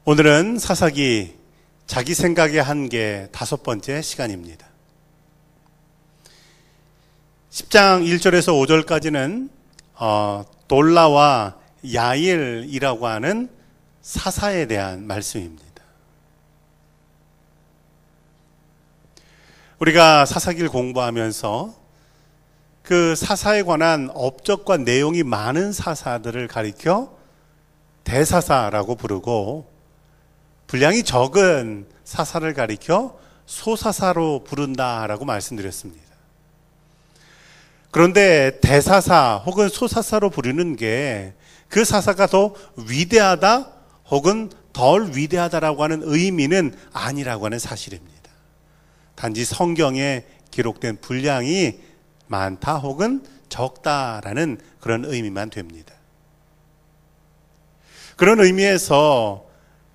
오늘은 사사기 자기 생각의 한계 5번째 시간입니다. 10장 1절에서 5절까지는 돌라와 야일이라고 하는 사사에 대한 말씀입니다. 우리가 사사기를 공부하면서 그 사사에 관한 업적과 내용이 많은 사사들을 가리켜 대사사라고 부르고, 분량이 적은 사사를 가리켜 소사사로 부른다라고 말씀드렸습니다. 그런데 대사사 혹은 소사사로 부르는 게 그 사사가 더 위대하다 혹은 덜 위대하다라고 하는 의미는 아니라고 하는 사실입니다. 단지 성경에 기록된 분량이 많다 혹은 적다라는 그런 의미만 됩니다. 그런 의미에서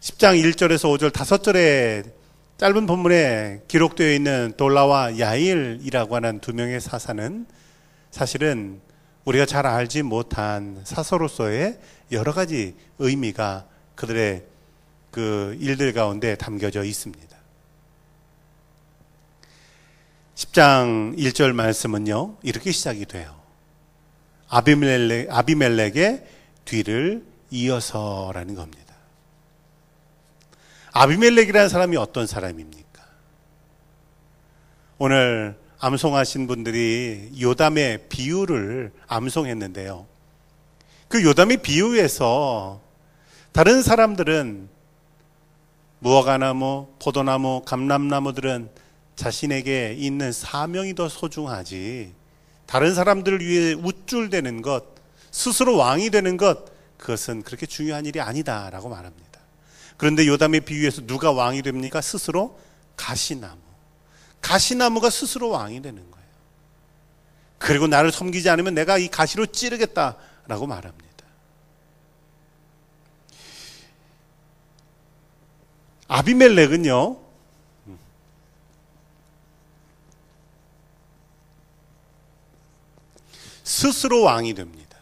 10장 1절에서 5절 5절에 짧은 본문에 기록되어 있는 돌라와 야일이라고 하는 두 명의 사사는 사실은 우리가 잘 알지 못한 사서로서의 여러 가지 의미가 그들의 그 일들 가운데 담겨져 있습니다. 10장 1절 말씀은요, 이렇게 시작이 돼요. 아비멜렉의 뒤를 이어서라는 겁니다. 아비멜렉이라는 사람이 어떤 사람입니까? 오늘 암송하신 분들이 요담의 비유를 암송했는데요. 그 요담의 비유에서 다른 사람들은 무화과나무, 포도나무, 감람나무들은 자신에게 있는 사명이 더 소중하지, 다른 사람들을 위해 우쭐대는 것, 스스로 왕이 되는 것, 그것은 그렇게 중요한 일이 아니다라고 말합니다. 그런데 요담의 비유에서 누가 왕이 됩니까? 스스로 가시나무가 스스로 왕이 되는 거예요. 그리고 나를 섬기지 않으면 내가 이 가시로 찌르겠다라고 말합니다. 아비멜렉은요, 스스로 왕이 됩니다.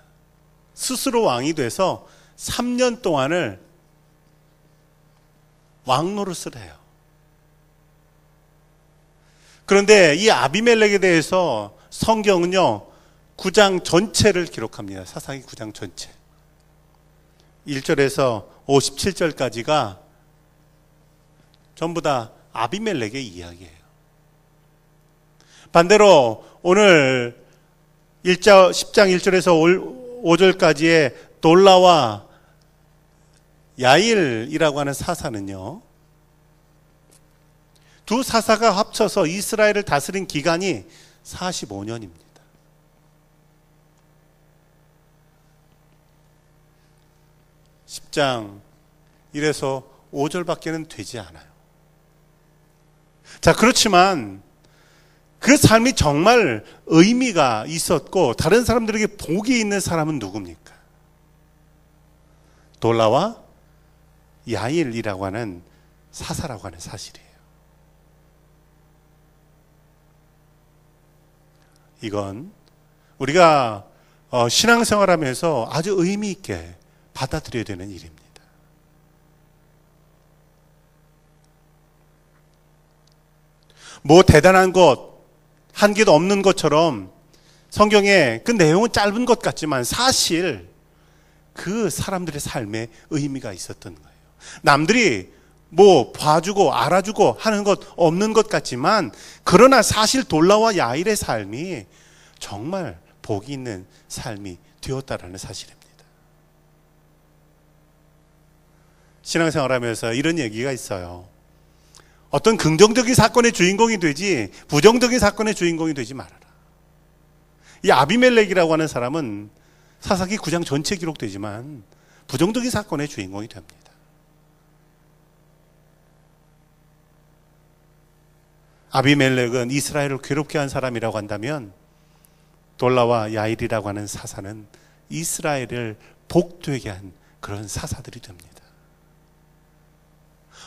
스스로 왕이 돼서 3년 동안을 왕노릇을 해요. 그런데 이 아비멜렉에 대해서 성경은요, 9장 전체를 기록합니다. 사사기 9장 전체. 1절에서 57절까지가 전부 다 아비멜렉의 이야기예요. 반대로 오늘 10장 1절에서 5절까지의 돌라와 야일이라고 하는 사사는요, 두 사사가 합쳐서 이스라엘을 다스린 기간이 45년입니다. 10장 1에서 5절밖에는 되지 않아요. 자, 그렇지만 그 삶이 정말 의미가 있었고 다른 사람들에게 복이 있는 사람은 누굽니까? 돌라와 야일이라고 하는 사사라고 하는 사실이에요. 이건 우리가 신앙생활하면서 아주 의미 있게 받아들여야 되는 일입니다. 뭐 대단한 것, 한계도 없는 것처럼 성경의 그 내용은 짧은 것 같지만 사실 그 사람들의 삶에 의미가 있었던 거예요. 남들이 뭐 봐주고 알아주고 하는 것 없는 것 같지만, 그러나 사실 돌라와 야일의 삶이 정말 복이 있는 삶이 되었다라는 사실입니다. 신앙생활하면서 이런 얘기가 있어요. 어떤 긍정적인 사건의 주인공이 되지 부정적인 사건의 주인공이 되지 말아라. 이 아비멜렉이라고 하는 사람은 사사기 9장 전체 기록되지만 부정적인 사건의 주인공이 됩니다. 아비멜렉은 이스라엘을 괴롭게 한 사람이라고 한다면, 돌라와 야일이라고 하는 사사는 이스라엘을 복되게 한 그런 사사들이 됩니다.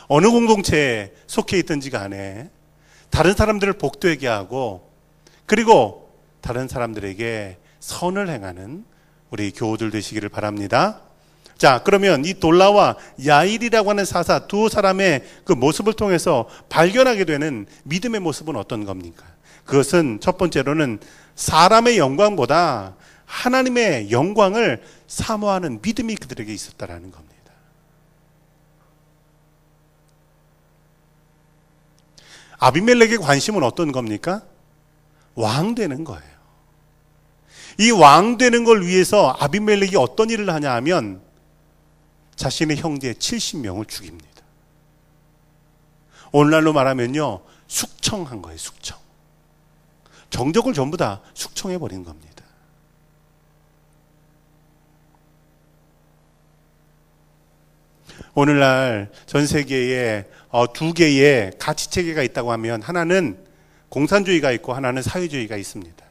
어느 공동체에 속해 있든지 간에 다른 사람들을 복되게 하고, 그리고 다른 사람들에게 선을 행하는 우리 교우들 되시기를 바랍니다. 자, 그러면 이 돌라와 야일이라고 하는 사사 두 사람의 그 모습을 통해서 발견하게 되는 믿음의 모습은 어떤 겁니까? 그것은 첫 번째로는 사람의 영광보다 하나님의 영광을 사모하는 믿음이 그들에게 있었다라는 겁니다. 아비멜렉의 관심은 어떤 겁니까? 왕 되는 거예요. 이 왕 되는 걸 위해서 아비멜렉이 어떤 일을 하냐 하면 자신의 형제 70명을 죽입니다. 오늘날로 말하면요, 숙청한 거예요. 숙청. 정적을 전부 다 숙청해버린 겁니다. 오늘날 전 세계에 두 개의 가치체계가 있다고 하면 하나는 공산주의가 있고 하나는 사회주의가 있습니다.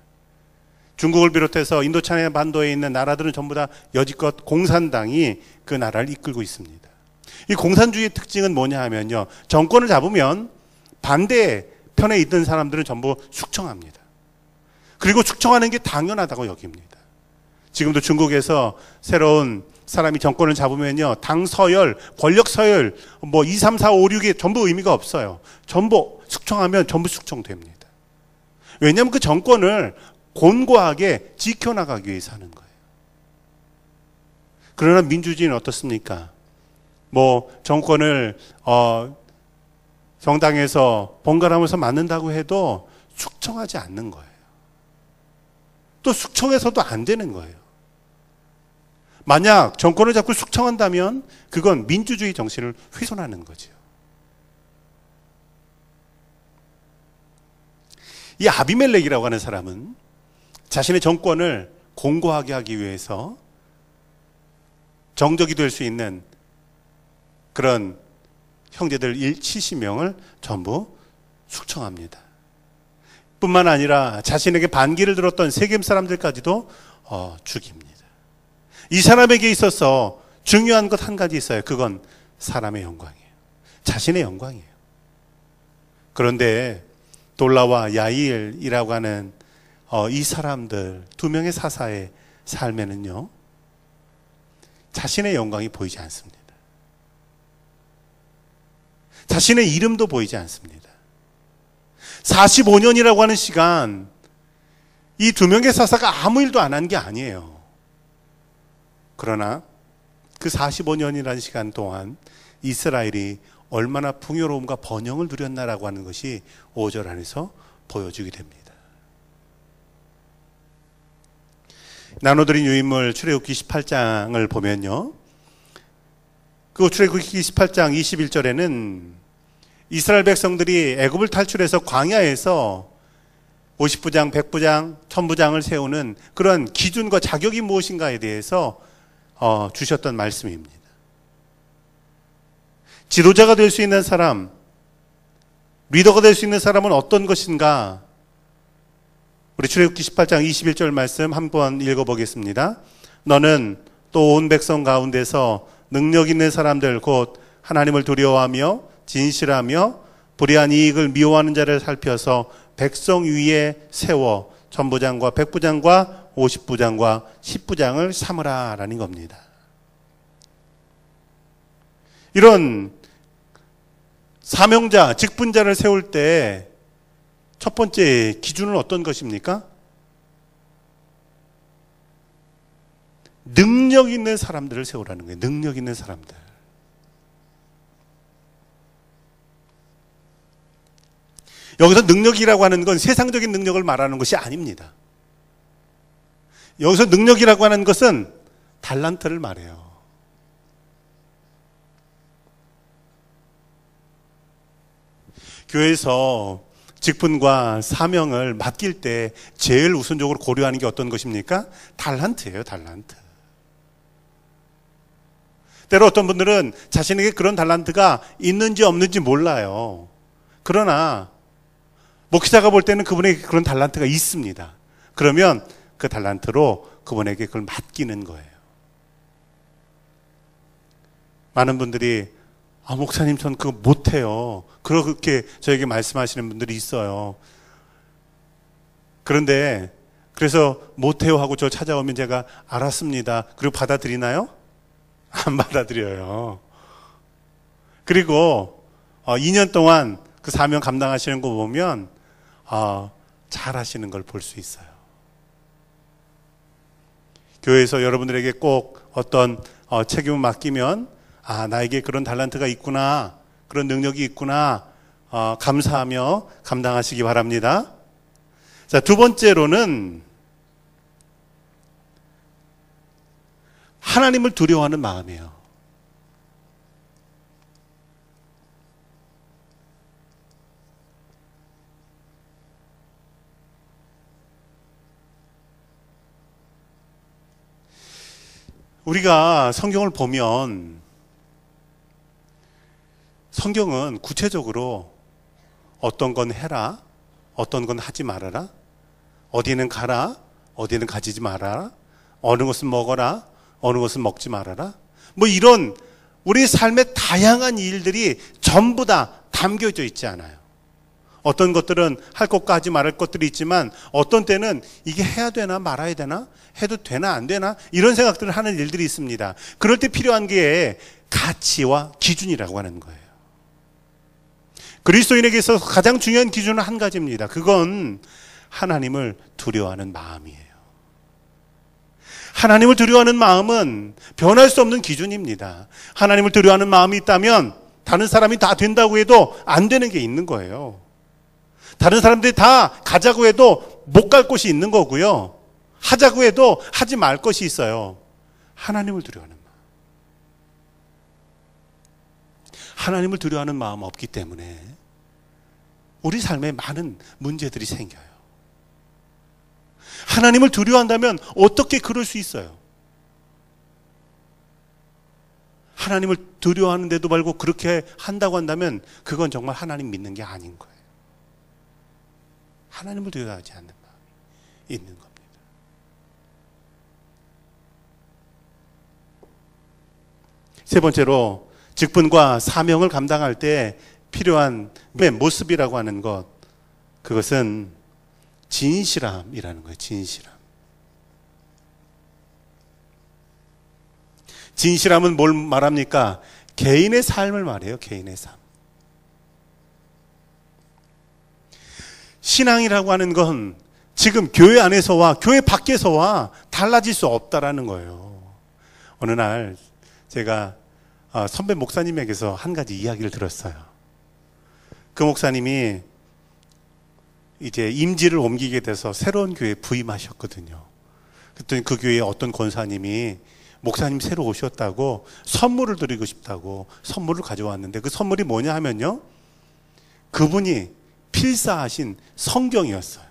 중국을 비롯해서 인도차나 반도에 있는 나라들은 전부 다 여지껏 공산당이 그 나라를 이끌고 있습니다. 이 공산주의의 특징은 뭐냐 하면요, 정권을 잡으면 반대편에 있던 사람들은 전부 숙청합니다. 그리고 숙청하는 게 당연하다고 여깁니다. 지금도 중국에서 새로운 사람이 정권을 잡으면요, 당 서열, 권력 서열, 2, 3, 4, 5, 6이 전부 의미가 없어요. 전부 숙청하면 전부 숙청됩니다. 왜냐하면 그 정권을 곤고하게 지켜나가기 위해서 하는 거예요. 그러나 민주주의는 어떻습니까? 정권을 정당에서 번갈아가면서 맡는다고 해도 숙청하지 않는 거예요. 또 숙청해서도 안 되는 거예요. 만약 정권을 잡고 숙청한다면 그건 민주주의 정신을 훼손하는 거죠. 이 아비멜렉이라고 하는 사람은 자신의 정권을 공고하게 하기 위해서 정적이 될 수 있는 그런 형제들 70명을 전부 숙청합니다. 뿐만 아니라 자신에게 반기를 들었던 세겜 사람들까지도 죽입니다. 이 사람에게 있어서 중요한 것 한 가지 있어요. 그건 사람의 영광이에요. 자신의 영광이에요. 그런데 돌라와 야일이라고 하는 이 사람들 두 명의 사사의 삶에는요, 자신의 영광이 보이지 않습니다. 자신의 이름도 보이지 않습니다. 45년이라고 하는 시간, 이 두 명의 사사가 아무 일도 안 한 게 아니에요. 그러나 그 45년이라는 시간 동안 이스라엘이 얼마나 풍요로움과 번영을 누렸나라고 하는 것이 5절 안에서 보여주게 됩니다. 나눠드린 유인물 출애굽기 18장을 보면요, 그 출애굽기 18장 21절에는 이스라엘 백성들이 애굽을 탈출해서 광야에서 50부장, 100부장, 1000부장을 세우는 그런 기준과 자격이 무엇인가에 대해서 주셨던 말씀입니다. 지도자가 될 수 있는 사람, 리더가 될 수 있는 사람은 어떤 것인가? 우리 출애굽기 18장 21절 말씀 한번 읽어보겠습니다. 너는 또 온 백성 가운데서 능력 있는 사람들 곧 하나님을 두려워하며 진실하며 불의한 이익을 미워하는 자를 살펴서 백성 위에 세워 천부장과 백부장과 50부장과 10부장을 삼으라 라는 겁니다. 이런 사명자, 직분자를 세울 때 첫 번째 기준은 어떤 것입니까? 능력 있는 사람들을 세우라는 거예요. 능력 있는 사람들. 여기서 능력이라고 하는 건 세상적인 능력을 말하는 것이 아닙니다. 여기서 능력이라고 하는 것은 달란트를 말해요. 교회에서 직분과 사명을 맡길 때 제일 우선적으로 고려하는 게 어떤 것입니까? 달란트예요, 달란트. 때로 어떤 분들은 자신에게 그런 달란트가 있는지 없는지 몰라요. 그러나 목회자가 볼 때는 그분에게 그런 달란트가 있습니다. 그러면 그 달란트로 그분에게 그걸 맡기는 거예요. 많은 분들이 목사님 전 그거 못해요. 그렇게 저에게 말씀하시는 분들이 있어요. 그래서 못해요 하고 저 찾아오면 제가 알았습니다. 그리고 받아들이나요? 안 받아들여요. 그리고 2년 동안 그 사명 감당하시는 거 보면 잘 하시는 걸 볼 수 있어요. 교회에서 여러분들에게 꼭 어떤 책임을 맡기면 나에게 그런 달란트가 있구나, 그런 능력이 있구나, 감사하며 감당하시기 바랍니다. 자, 두 번째로는 하나님을 두려워하는 마음이에요. 우리가 성경을 보면 성경은 구체적으로 어떤 건 해라, 어떤 건 하지 말아라, 어디는 가라, 어디는 가지지 말아라, 어느 것은 먹어라, 어느 것은 먹지 말아라, 뭐 이런 우리 삶의 다양한 일들이 전부 다 담겨져 있지 않아요. 어떤 것들은 할 것과 하지 말할 것들이 있지만 어떤 때는 이게 해야 되나 말아야 되나, 해도 되나 안 되나, 이런 생각들을 하는 일들이 있습니다. 그럴 때 필요한 게 가치와 기준이라고 하는 거예요. 그리스도인에게 있어서 가장 중요한 기준은 한 가지입니다. 그건 하나님을 두려워하는 마음이에요. 하나님을 두려워하는 마음은 변할 수 없는 기준입니다. 하나님을 두려워하는 마음이 있다면 다른 사람이 다 된다고 해도 안 되는 게 있는 거예요. 다른 사람들이 다 가자고 해도 못 갈 곳이 있는 거고요. 하자고 해도 하지 말 것이 있어요. 하나님을 두려워하는 마음. 하나님을 두려워하는 마음 없기 때문에 우리 삶에 많은 문제들이 생겨요. 하나님을 두려워한다면 어떻게 그럴 수 있어요? 하나님을 두려워하는데도 말고 그렇게 한다고 한다면 그건 정말 하나님 믿는 게 아닌 거예요. 하나님을 두려워하지 않는 마음이 있는 겁니다. 세 번째로 직분과 사명을 감당할 때 필요한 모습이라고 하는 것, 그것은 진실함이라는 거예요. 진실함. 진실함은 뭘 말합니까? 개인의 삶을 말해요. 개인의 삶. 신앙이라고 하는 건 지금 교회 안에서와 교회 밖에서와 달라질 수 없다라는 거예요. 어느 날 제가 선배 목사님에게서 한 가지 이야기를 들었어요. 그 목사님이 이제 임지를 옮기게 돼서 새로운 교회에 부임하셨거든요. 그랬더니 그 교회에 어떤 권사님이 목사님 새로 오셨다고 선물을 드리고 싶다고 선물을 가져왔는데 그 선물이 뭐냐 하면요, 그분이 필사하신 성경이었어요.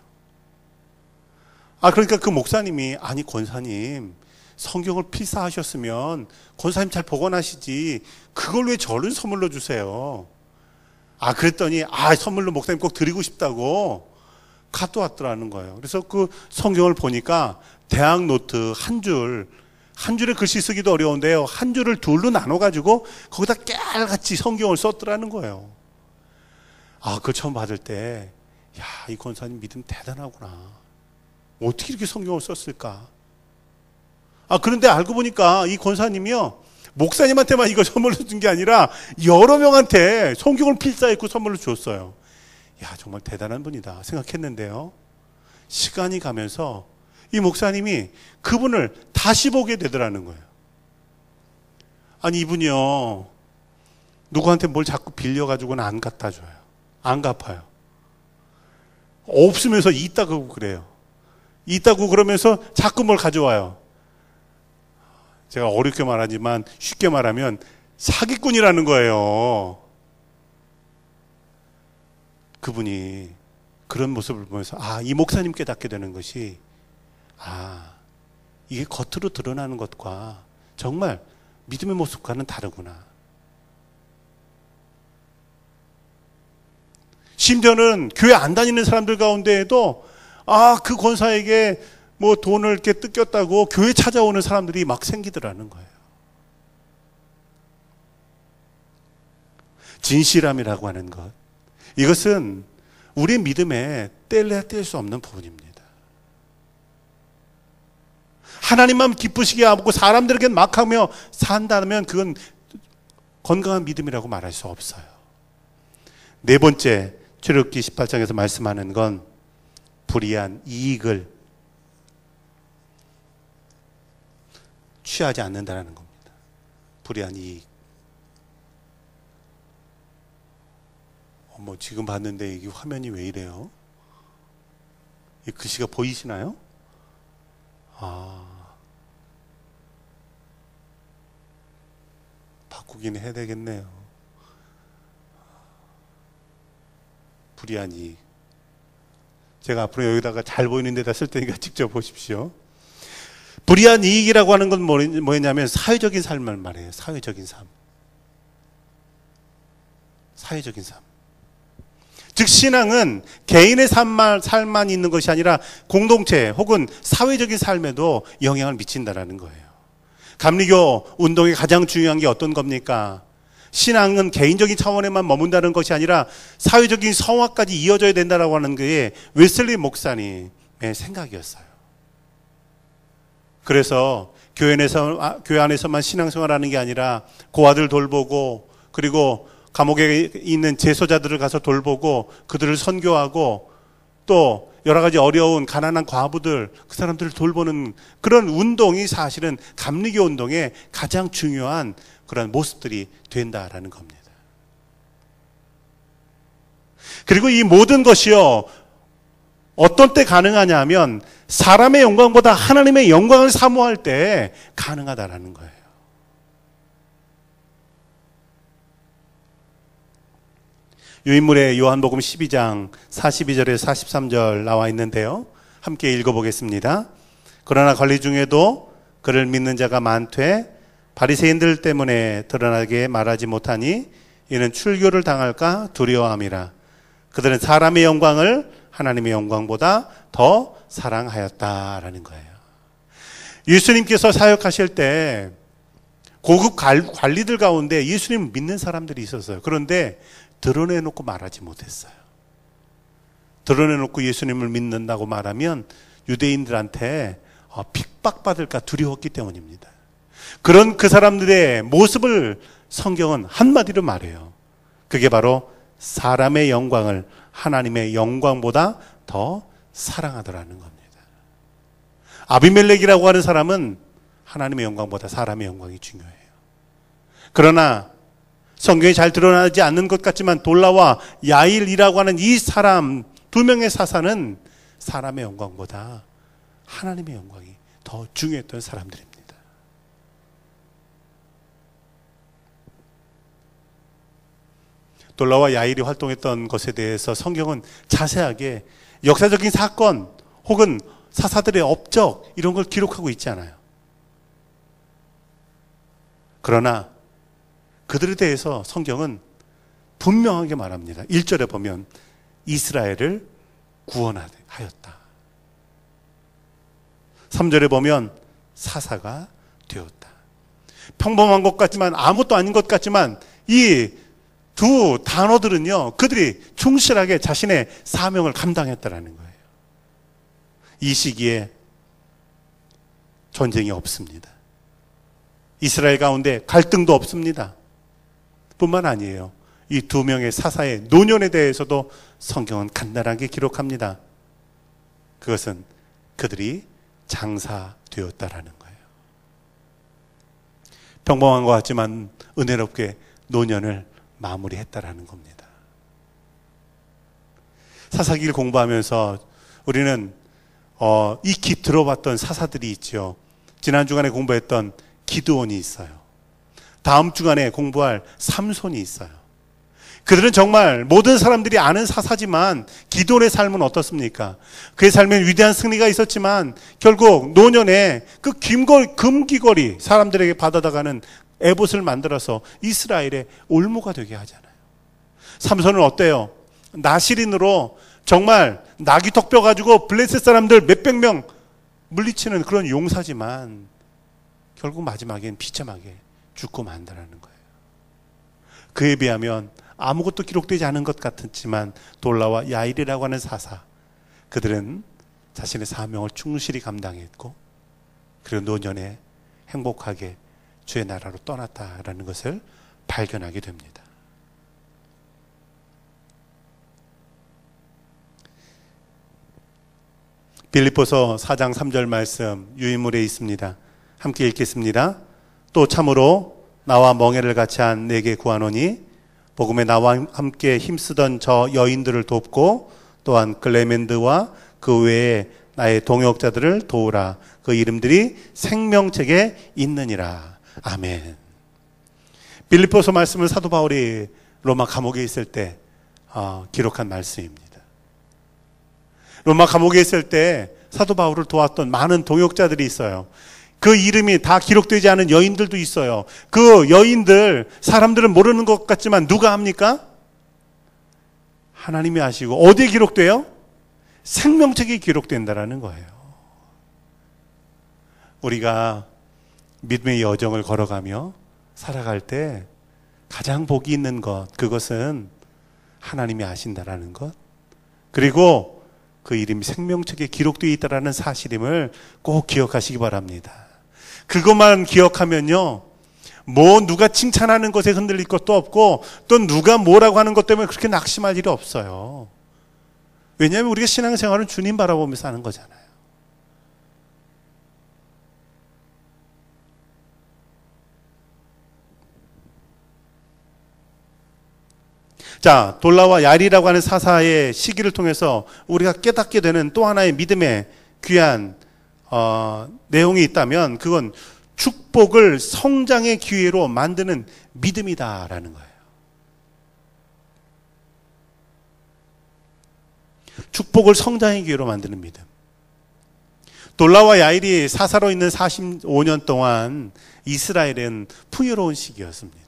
그러니까 그 목사님이, 아니 권사님, 성경을 필사하셨으면 권사님 잘 보관하시지 그걸 왜 저를 선물로 주세요? 그랬더니 선물로 목사님 꼭 드리고 싶다고 가져왔더라는 거예요. 그래서 그 성경을 보니까 대학 노트 한 줄에 글씨 쓰기도 어려운데요, 한 줄을 둘로 나눠가지고 거기다 깨알같이 성경을 썼더라는 거예요. 그거 처음 받을 때, 이 권사님 믿음 대단하구나. 어떻게 이렇게 성경을 썼을까? 그런데 알고 보니까 이 권사님이요, 목사님한테만 이거 선물로 준 게 아니라 여러 명한테 성경을 필사했고 선물로 줬어요. 정말 대단한 분이다 생각했는데요, 시간이 가면서 이 목사님이 그분을 다시 보게 되더라는 거예요. 이분이요, 누구한테 뭘 자꾸 빌려가지고는 안 갖다 줘요. 안 갚아요. 없으면서 있다고 그래요. 있다고 그러면서 자꾸 뭘 가져와요. 제가 어렵게 말하지만 쉽게 말하면 사기꾼이라는 거예요. 그분이 그런 모습을 보면서 이 목사님 깨닫게 되는 것이, 이게 겉으로 드러나는 것과 정말 믿음의 모습과는 다르구나. 심지어는 교회 안 다니는 사람들 가운데에도 그 권사에게 뭐 돈을 이렇게 뜯겼다고 교회 찾아오는 사람들이 막 생기더라는 거예요. 진실함이라고 하는 것, 이것은 우리 믿음에 뗄래야 뗄 수 없는 부분입니다. 하나님만 기쁘시게 하고 사람들에게 막 하며 산다면 그건 건강한 믿음이라고 말할 수 없어요. 네 번째, 출애굽기 18장에서 말씀하는 건 불의한 이익을 취하지 않는다는 겁니다. 불의한 이익. 지금 봤는데 이 화면이 왜 이래요? 이 글씨가 보이시나요? 바꾸긴 해야 되겠네요. 불의한 이익. 제가 앞으로 여기다가 잘 보이는 데다 쓸 테니까 직접 보십시오. 불의한 이익이라고 하는 건 뭐였냐면 사회적인 삶을 말해요. 사회적인 삶. 사회적인 삶. 즉 신앙은 개인의 삶만 있는 것이 아니라 공동체 혹은 사회적인 삶에도 영향을 미친다라는 거예요. 감리교 운동의 가장 중요한 게 어떤 겁니까? 신앙은 개인적인 차원에만 머문다는 것이 아니라 사회적인 성화까지 이어져야 된다라고 하는 게 웨슬리 목사님의 생각이었어요. 그래서 교회 안에서만 신앙생활하는 게 아니라 고아들 돌보고, 그리고 감옥에 있는 재소자들을 가서 돌보고 그들을 선교하고, 또 여러 가지 어려운 가난한 과부들, 그 사람들을 돌보는 그런 운동이 사실은 감리교 운동의 가장 중요한 그런 모습들이 된다라는 겁니다. 그리고 이 모든 것이요, 어떤 때 가능하냐 하면 사람의 영광보다 하나님의 영광을 사모할 때 가능하다라는 거예요. 유인물의 요한복음 12장 42절에서 43절 나와 있는데요, 함께 읽어보겠습니다. 그러나 관리 중에도 그를 믿는 자가 많되 바리새인들 때문에 드러나게 말하지 못하니 이는 출교를 당할까 두려워함이라. 그들은 사람의 영광을 하나님의 영광보다 더 사랑하였다라는 거예요. 예수님께서 사역하실 때 고급 관리들 가운데 예수님 믿는 사람들이 있었어요. 그런데 드러내놓고 말하지 못했어요. 드러내놓고 예수님을 믿는다고 말하면 유대인들한테 핍박받을까 두려웠기 때문입니다. 그런 그 사람들의 모습을 성경은 한마디로 말해요. 그게 바로 사람의 영광을 하나님의 영광보다 더 사랑하더라는 겁니다. 아비멜렉이라고 하는 사람은 하나님의 영광보다 사람의 영광이 중요해요. 그러나 성경에 잘 드러나지 않는 것 같지만 돌라와 야일이라고 하는 이 사람 두 명의 사사는 사람의 영광보다 하나님의 영광이 더 중요했던 사람들입니다. 돌라와 야일이 활동했던 것에 대해서 성경은 자세하게 역사적인 사건 혹은 사사들의 업적 이런 걸 기록하고 있지 않아요. 그러나 그들에 대해서 성경은 분명하게 말합니다. 1절에 보면 이스라엘을 구원하였다. 3절에 보면 사사가 되었다. 평범한 것 같지만, 아무것도 아닌 것 같지만 이 두 단어들은요, 그들이 충실하게 자신의 사명을 감당했다라는 거예요. 이 시기에 전쟁이 없습니다. 이스라엘 가운데 갈등도 없습니다. 뿐만 아니에요, 이 두 명의 사사의 노년에 대해서도 성경은 간단하게 기록합니다. 그것은 그들이 장사되었다라는 거예요. 평범한 것 같지만 은혜롭게 노년을 마무리했다라는 겁니다. 사사기를 공부하면서 우리는 익히 들어봤던 사사들이 있죠. 지난 주간에 공부했던 기드온이 있어요. 다음 주간에 공부할 삼손이 있어요. 그들은 정말 모든 사람들이 아는 사사지만 기드온의 삶은 어떻습니까? 그의 삶엔 위대한 승리가 있었지만 결국 노년에 그 금귀걸이 사람들에게 받아다가는 에봇을 만들어서 이스라엘의 올무가 되게 하잖아요. 삼손은 어때요? 나실인으로 정말 나귀 턱뼈 가지고 블레셋 사람들 몇백 명 물리치는 그런 용사지만 결국 마지막엔 비참하게 죽고 만다라는 거예요. 그에 비하면 아무것도 기록되지 않은 것 같았지만 돌라와 야일이라고 하는 사사, 그들은 자신의 사명을 충실히 감당했고 그리고 노년에 행복하게 주의 나라로 떠났다라는 것을 발견하게 됩니다. 빌립보서 4장 3절 말씀 유인물에 있습니다. 함께 읽겠습니다. 또 참으로 나와 멍에를 같이 한 내게 구하노니 복음에 나와 함께 힘쓰던 저 여인들을 돕고 또한 클레멘드와 그 외에 나의 동역자들을 도우라. 그 이름들이 생명책에 있느니라. 아멘. 빌립보서 말씀은 사도 바울이 로마 감옥에 있을 때 기록한 말씀입니다. 로마 감옥에 있을 때 사도 바울을 도왔던 많은 동역자들이 있어요. 그 이름이 다 기록되지 않은 여인들도 있어요. 그 여인들, 사람들은 모르는 것 같지만 누가 합니까? 하나님이 아시고. 어디에 기록돼요? 생명책에 기록된다라는 거예요. 우리가 믿음의 여정을 걸어가며 살아갈 때 가장 복이 있는 것, 그것은 하나님이 아신다라는 것, 그리고 그 이름이 생명책에 기록되어 있다라는 사실임을 꼭 기억하시기 바랍니다. 그것만 기억하면요, 누가 칭찬하는 것에 흔들릴 것도 없고 또 누가 뭐라고 하는 것 때문에 그렇게 낙심할 일이 없어요. 왜냐하면 우리가 신앙생활은 주님 바라보면서 하는 거잖아요. 자, 돌라와 야리라고 하는 사사의 시기를 통해서 우리가 깨닫게 되는 또 하나의 믿음의 귀한 내용이 있다면 그건 축복을 성장의 기회로 만드는 믿음이다라는 거예요. 축복을 성장의 기회로 만드는 믿음. 돌라와 야일이 사사로 있는 45년 동안 이스라엘은 풍요로운 시기였습니다.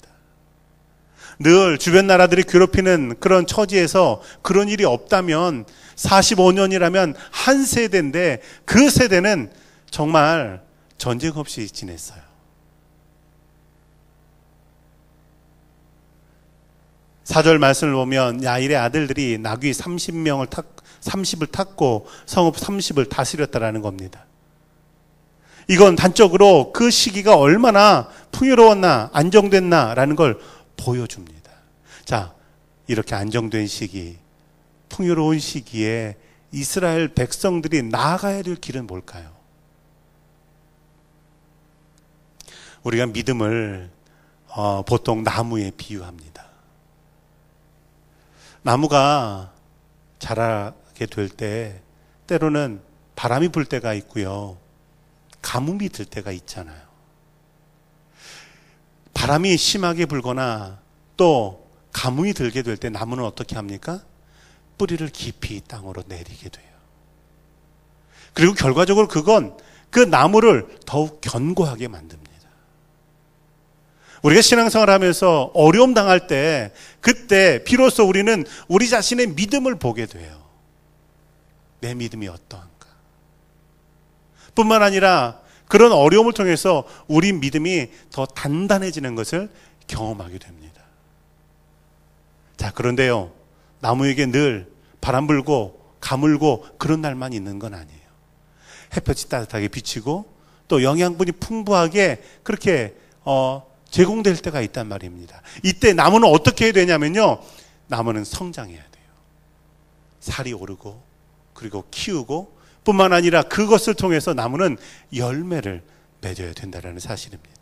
늘 주변 나라들이 괴롭히는 그런 처지에서 그런 일이 없다면 45년이라면 한 세대인데 그 세대는 정말 전쟁 없이 지냈어요. 사절 말씀을 보면 야일의 아들들이 나귀 30을 탔고 성읍 30을 다스렸다라는 겁니다. 이건 단적으로 그 시기가 얼마나 풍요로웠나 안정됐나라는 걸 보여줍니다. 자, 이렇게 안정된 시기, 풍요로운 시기에 이스라엘 백성들이 나아가야 될 길은 뭘까요? 우리가 믿음을 보통 나무에 비유합니다. 나무가 자라게 될 때 때로는 바람이 불 때가 있고요, 가뭄이 들 때가 있잖아요. 바람이 심하게 불거나 또 가뭄이 들게 될 때 나무는 어떻게 합니까? 뿌리를 깊이 땅으로 내리게 돼요. 그리고 결과적으로 그건 그 나무를 더욱 견고하게 만듭니다. 우리가 신앙생활을 하면서 어려움 당할 때 그때 비로소 우리는 우리 자신의 믿음을 보게 돼요. 내 믿음이 어떠한가. 뿐만 아니라 그런 어려움을 통해서 우리 믿음이 더 단단해지는 것을 경험하게 됩니다. 자, 그런데요, 나무에게 늘 바람 불고 가물고 그런 날만 있는 건 아니에요. 햇볕이 따뜻하게 비치고 또 영양분이 풍부하게 그렇게 제공될 때가 있단 말입니다. 이때 나무는 어떻게 해야 되냐면요, 나무는 성장해야 돼요. 살이 오르고 그리고 키우고 뿐만 아니라 그것을 통해서 나무는 열매를 맺어야 된다는 사실입니다.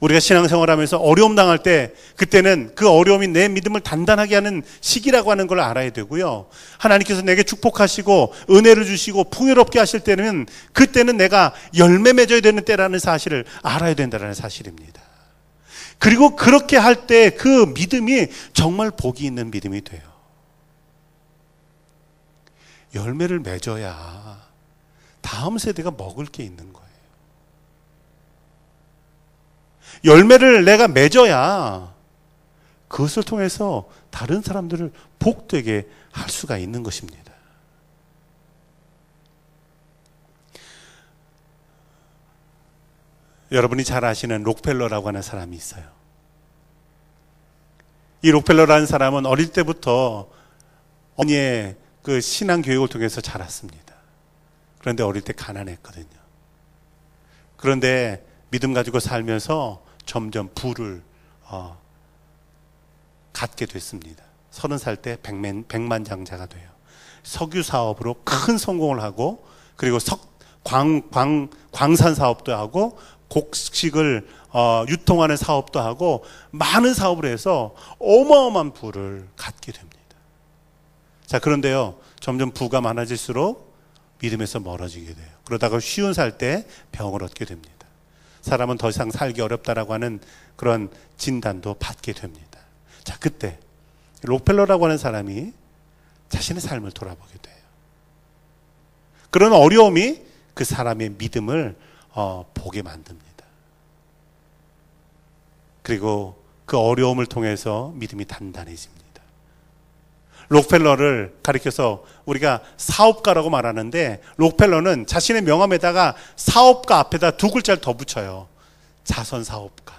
우리가 신앙생활하면서 어려움 당할 때 그때는 그 어려움이 내 믿음을 단단하게 하는 시기라고 하는 걸 알아야 되고요, 하나님께서 내게 축복하시고 은혜를 주시고 풍요롭게 하실 때는 그때는 내가 열매 맺어야 되는 때라는 사실을 알아야 된다는 사실입니다. 그리고 그렇게 할 때 그 믿음이 정말 복이 있는 믿음이 돼요. 열매를 맺어야 다음 세대가 먹을 게 있는 거예요. 열매를 내가 맺어야 그것을 통해서 다른 사람들을 복되게 할 수가 있는 것입니다. 여러분이 잘 아시는 록펠러라고 하는 사람이 있어요. 이 록펠러라는 사람은 어릴 때부터 어머니의 그 신앙 교육을 통해서 자랐습니다. 그런데 어릴 때 가난했거든요. 그런데 믿음 가지고 살면서 점점 부를 갖게 됐습니다. 30살 때 백만장자가 돼요. 석유 사업으로 큰 성공을 하고, 그리고 광산 사업도 하고, 곡식을 유통하는 사업도 하고, 많은 사업을 해서 어마어마한 부를 갖게 됩니다. 자, 그런데요, 점점 부가 많아질수록 믿음에서 멀어지게 돼요. 그러다가 쉬운 살 때 병을 얻게 됩니다. 사람은 더 이상 살기 어렵다라고 하는 그런 진단도 받게 됩니다. 자, 그때 록펠러라고 하는 사람이 자신의 삶을 돌아보게 돼요. 그런 어려움이 그 사람의 믿음을 보게 만듭니다. 그리고 그 어려움을 통해서 믿음이 단단해집니다. 록펠러를 가리켜서 우리가 사업가라고 말하는데, 록펠러는 자신의 명함에다가 사업가 앞에다 두 글자를 더 붙여요. 자선사업가.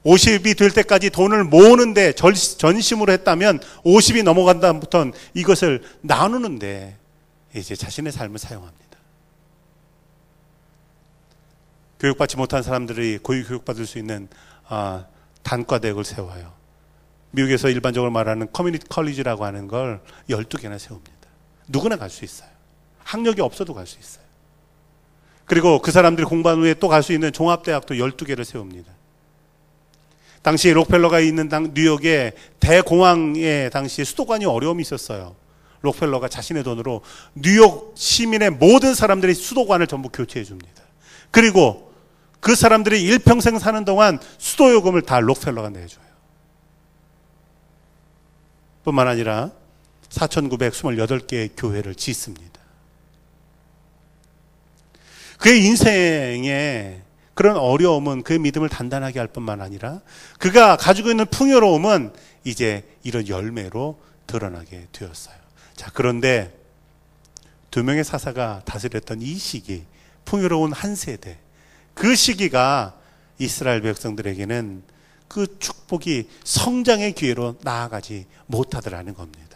50이 될 때까지 돈을 모으는데 전심으로 했다면 50이 넘어간 다음부터는 이것을 나누는데 이제 자신의 삶을 사용합니다. 교육받지 못한 사람들이 고위 교육받을 수 있는 단과대학을 세워요. 미국에서 일반적으로 말하는 커뮤니티 컬리지라고 하는 걸 12개나 세웁니다. 누구나 갈 수 있어요. 학력이 없어도 갈 수 있어요. 그리고 그 사람들이 공부한 후에 또 갈 수 있는 종합대학도 12개를 세웁니다. 당시 록펠러가 있는 뉴욕의 대공황에 당시에 수도관이 어려움이 있었어요. 록펠러가 자신의 돈으로 뉴욕 시민의 모든 사람들이 수도관을 전부 교체해 줍니다. 그리고 그 사람들이 일평생 사는 동안 수도요금을 다 록펠러가 내줘요. 뿐만 아니라 4,928개의 교회를 짓습니다. 그의 인생에 그런 어려움은 그의 믿음을 단단하게 할 뿐만 아니라 그가 가지고 있는 풍요로움은 이제 이런 열매로 드러나게 되었어요. 자, 그런데 두 명의 사사가 다스렸던 이 시기, 풍요로운 한 세대, 그 시기가 이스라엘 백성들에게는 그 축복이 성장의 기회로 나아가지 못하더라는 겁니다.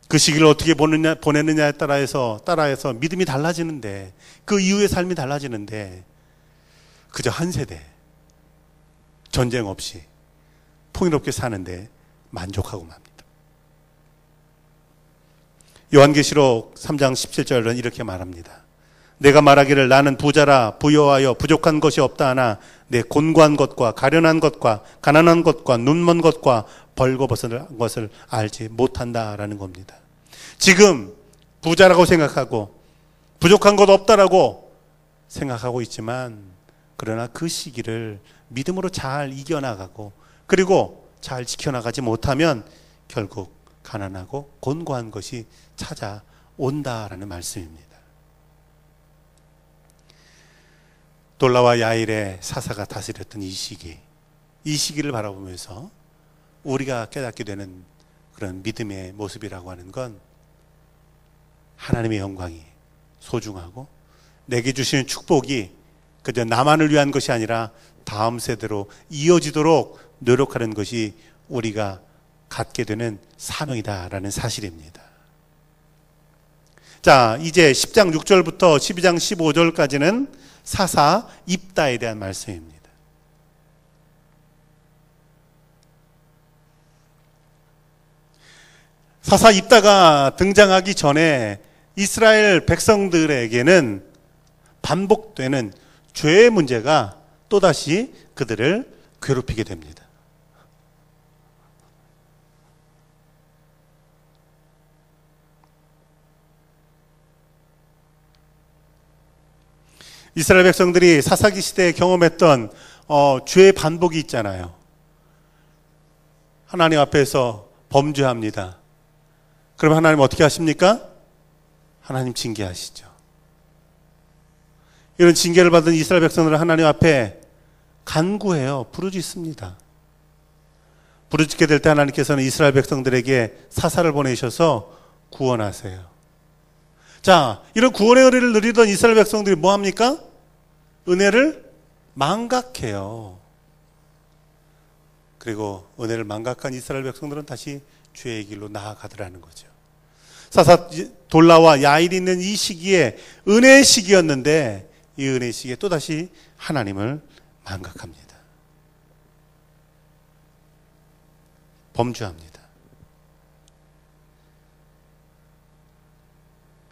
그 시기를 어떻게 보내느냐에 따라서 믿음이 달라지는데, 그 이후의 삶이 달라지는데, 그저 한 세대, 전쟁 없이 풍요롭게 사는데 만족하고 맙니다. 요한계시록 3장 17절은 이렇게 말합니다. 내가 말하기를 나는 부자라 부여하여 부족한 것이 없다 하나 내 곤고한 것과 가련한 것과 가난한 것과 눈먼 것과 벌거벗은 것을 알지 못한다라는 겁니다. 지금 부자라고 생각하고 부족한 것 없다라고 생각하고 있지만, 그러나 그 시기를 믿음으로 잘 이겨나가고 그리고 잘 지켜나가지 못하면 결국 가난하고 곤고한 것이 찾아온다라는 말씀입니다. 돌라와 야일의 사사가 다스렸던 이 시기를 바라보면서 우리가 깨닫게 되는 그런 믿음의 모습이라고 하는 건, 하나님의 영광이 소중하고 내게 주시는 축복이 그저 나만을 위한 것이 아니라 다음 세대로 이어지도록 노력하는 것이 우리가 갖게 되는 사명이다라는 사실입니다. 자, 이제 10장 6절부터 12장 15절까지는 사사 입다에 대한 말씀입니다. 사사 입다가 등장하기 전에 이스라엘 백성들에게는 반복되는 죄의 문제가 또다시 그들을 괴롭히게 됩니다. 이스라엘 백성들이 사사기 시대에 경험했던 죄의 반복이 있잖아요. 하나님 앞에서 범죄합니다. 그럼 하나님 어떻게 하십니까? 하나님 징계하시죠. 이런 징계를 받은 이스라엘 백성들은 하나님 앞에 간구해요. 부르짖습니다. 부르짖게 될 때 하나님께서는 이스라엘 백성들에게 사사를 보내셔서 구원하세요. 자, 이런 구원의 은혜를 누리던 이스라엘 백성들이 뭐 합니까? 은혜를 망각해요. 그리고 은혜를 망각한 이스라엘 백성들은 다시 죄의 길로 나아가더라는 거죠. 사사 돌라와 야일이 있는 이 시기에 은혜의 시기였는데 이 은혜의 시기에 또다시 하나님을 망각합니다. 범죄합니다.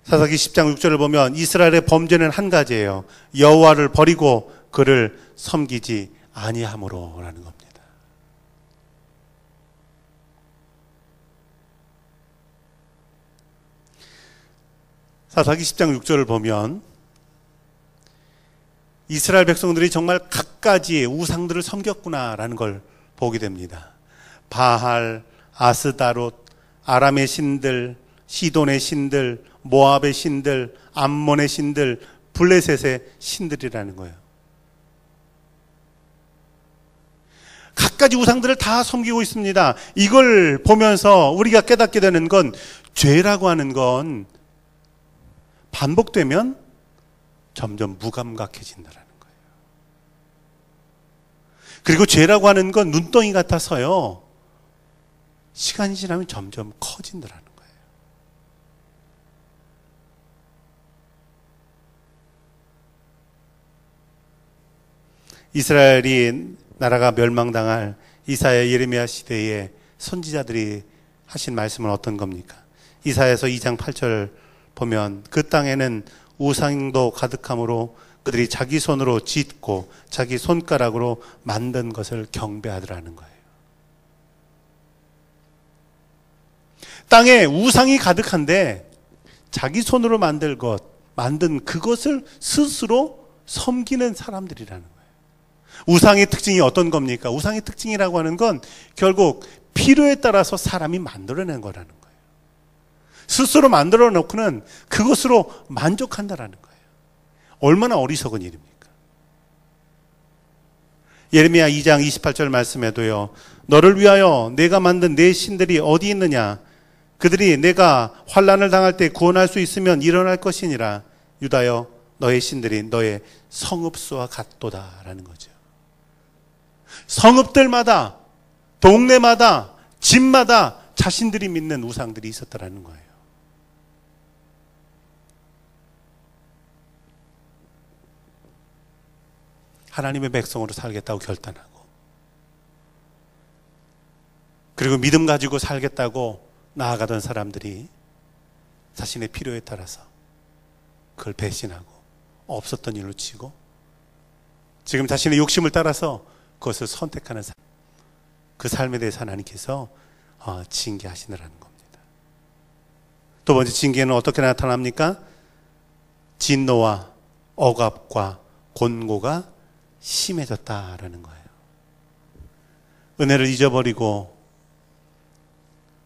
사사기 10장 6절을 보면 이스라엘의 범죄는 한 가지예요. 여호와를 버리고 그를 섬기지 아니함으로라는 겁니다. 사사기 10장 6절을 보면 이스라엘 백성들이 정말 갖가지의 우상들을 섬겼구나라는 걸 보게 됩니다. 바할, 아스다롯, 아람의 신들, 시돈의 신들, 모압의 신들, 암몬의 신들, 블레셋의 신들이라는 거예요. 갖가지 우상들을 다 섬기고 있습니다. 이걸 보면서 우리가 깨닫게 되는 건 죄라고 하는 건 반복되면 점점 무감각해진다는 거예요. 그리고 죄라고 하는 건 눈덩이 같아서요, 시간이 지나면 점점 커진다는 거예요. 이스라엘이 나라가 멸망당할 이사야 예레미야 시대에 선지자들이 하신 말씀은 어떤 겁니까? 이사야서 2장 8절 보면 그 땅에는 우상도 가득함으로 그들이 자기 손으로 짓고 자기 손가락으로 만든 것을 경배하더라는 거예요. 땅에 우상이 가득한데 자기 손으로 만든 그것을 스스로 섬기는 사람들이라는 거예요. 우상의 특징이 어떤 겁니까? 우상의 특징이라고 하는 건 결국 필요에 따라서 사람이 만들어낸 거라는 거예요. 스스로 만들어 놓고는 그것으로 만족한다라는 거예요. 얼마나 어리석은 일입니까? 예레미야 2장 28절 말씀에도요, 너를 위하여 내가 만든 내 신들이 어디 있느냐? 그들이 내가 환난을 당할 때 구원할 수 있으면 일어날 것이니라. 유다여 너의 신들이 너의 성읍수와 같도다라는 거죠. 성읍들마다, 동네마다, 집마다 자신들이 믿는 우상들이 있었다라는 거예요. 하나님의 백성으로 살겠다고 결단하고, 그리고 믿음 가지고 살겠다고 나아가던 사람들이 자신의 필요에 따라서 그걸 배신하고 없었던 일로 치고 지금 자신의 욕심을 따라서 그것을 선택하는 삶, 그 삶에 대해서 하나님께서 징계하시느라는 겁니다. 두 번째 징계는 어떻게 나타납니까? 진노와 억압과 곤고가 심해졌다라는 거예요. 은혜를 잊어버리고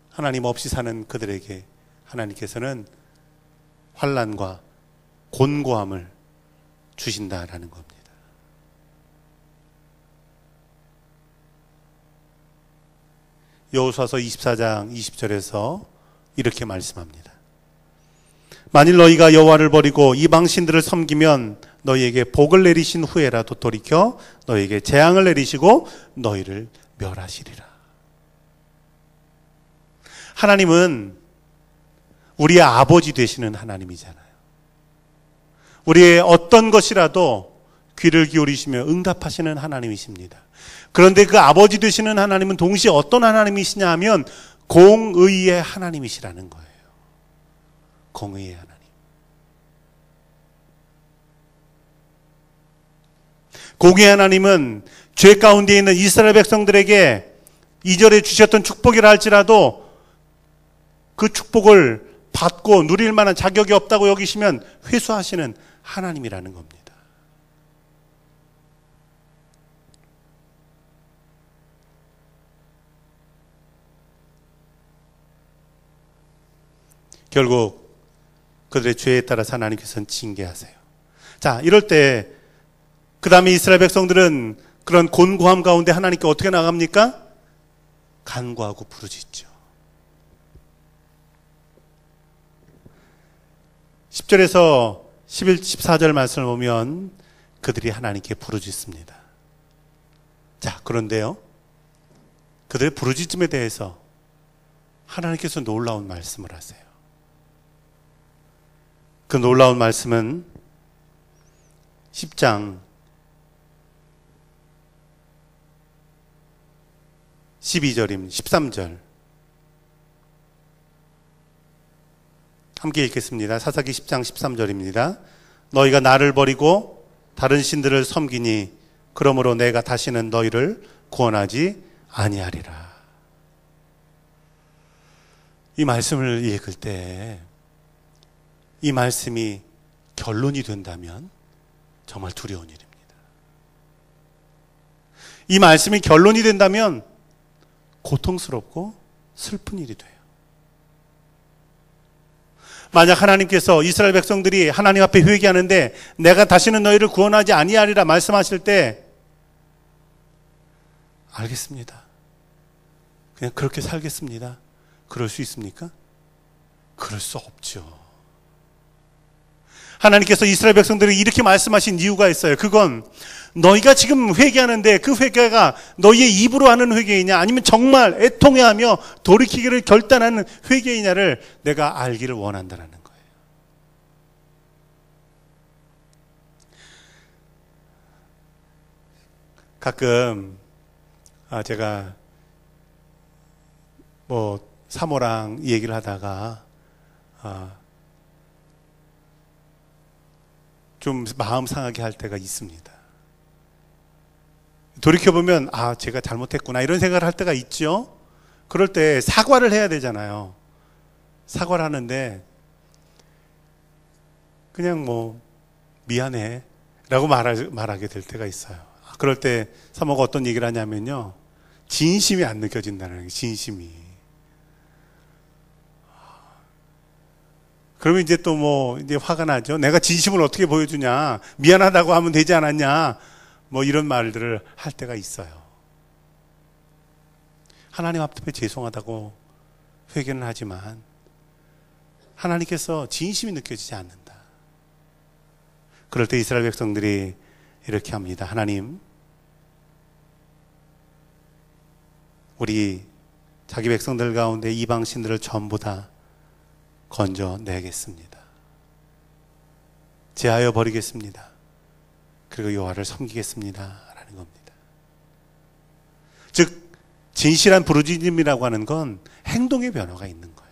하나님 없이 사는 그들에게 하나님께서는 환난과 곤고함을 주신다라는 겁니다. 여호수아서 24장 20절에서 이렇게 말씀합니다. 만일 너희가 여호와를 버리고 이방 신들을 섬기면 너희에게 복을 내리신 후에라도 돌이켜 너희에게 재앙을 내리시고 너희를 멸하시리라. 하나님은 우리의 아버지 되시는 하나님이잖아요. 우리의 어떤 것이라도 귀를 기울이시며 응답하시는 하나님이십니다. 그런데 그 아버지 되시는 하나님은 동시에 어떤 하나님이시냐 하면 공의의 하나님이시라는 거예요. 공의의 하나님. 공의의 하나님은 죄 가운데 있는 이스라엘 백성들에게 2절에 주셨던 축복이라 할지라도 그 축복을 받고 누릴 만한 자격이 없다고 여기시면 회수하시는 하나님이라는 겁니다. 결국 그들의 죄에 따라서 하나님께서는 징계하세요. 자, 이럴 때 그 다음에 이스라엘 백성들은 그런 곤고함 가운데 하나님께 어떻게 나갑니까? 간구하고 부르짖죠. 10절에서 11, 14절 말씀을 보면 그들이 하나님께 부르짖습니다. 자, 그런데요, 그들의 부르짖음에 대해서 하나님께서 놀라운 말씀을 하세요. 그 놀라운 말씀은 10장 12절입니다. 13절. 함께 읽겠습니다. 사사기 10장 13절입니다. 너희가 나를 버리고 다른 신들을 섬기니 그러므로 내가 다시는 너희를 구원하지 아니하리라. 이 말씀을 읽을 때 이 말씀이 결론이 된다면 정말 두려운 일입니다. 이 말씀이 결론이 된다면 고통스럽고 슬픈 일이 돼요. 만약 하나님께서 이스라엘 백성들이 하나님 앞에 회개하는데 내가 다시는 너희를 구원하지 아니하리라 말씀하실 때 알겠습니다. 그냥 그렇게 살겠습니다. 그럴 수 있습니까? 그럴 수 없죠. 하나님께서 이스라엘 백성들이 이렇게 말씀하신 이유가 있어요. 그건 너희가 지금 회개하는데 그 회개가 너희의 입으로 하는 회개이냐 아니면 정말 애통해하며 돌이키기를 결단하는 회개이냐를 내가 알기를 원한다는 거예요. 가끔 제가 사모랑 얘기를 하다가 좀 마음 상하게 할 때가 있습니다. 돌이켜보면 제가 잘못했구나 이런 생각을 할 때가 있죠. 그럴 때 사과를 해야 되잖아요. 사과를 하는데 그냥 미안해 라고 말하게 될 때가 있어요. 그럴 때 사모가 어떤 얘기를 하냐면요, 진심이 안 느껴진다는 거예요. 진심이. 그러면 이제 또 이제 화가 나죠. 내가 진심을 어떻게 보여주냐, 미안하다고 하면 되지 않았냐, 이런 말들을 할 때가 있어요. 하나님 앞에 죄송하다고 회개는 하지만 하나님께서 진심이 느껴지지 않는다. 그럴 때 이스라엘 백성들이 이렇게 합니다. 하나님, 우리 자기 백성들 가운데 이방 신들을 전부 다 건져내겠습니다. 제하여 버리겠습니다. 그리고 여호와를 섬기겠습니다 라는 겁니다. 즉 진실한 부르짖음이라고 하는 건 행동의 변화가 있는 거예요.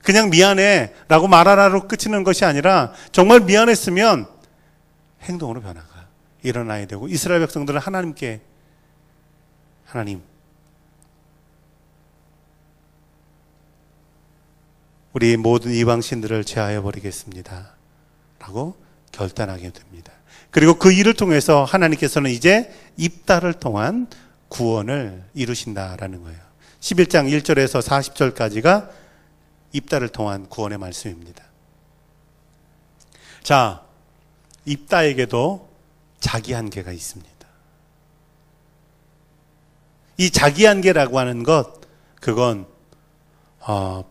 그냥 미안해 라고 말하라로 끝이는 것이 아니라 정말 미안했으면 행동으로 변화가 일어나야 되고, 이스라엘 백성들은 하나님께 하나님, 우리 모든 이방신들을 제하여 버리겠습니다 라고 결단하게 됩니다. 그리고 그 일을 통해서 하나님께서는 이제 입다를 통한 구원을 이루신다라는 거예요. 11장 1절에서 40절까지가 입다를 통한 구원의 말씀입니다. 자, 입다에게도 자기 한계가 있습니다. 이 자기 한계라고 하는 것, 그건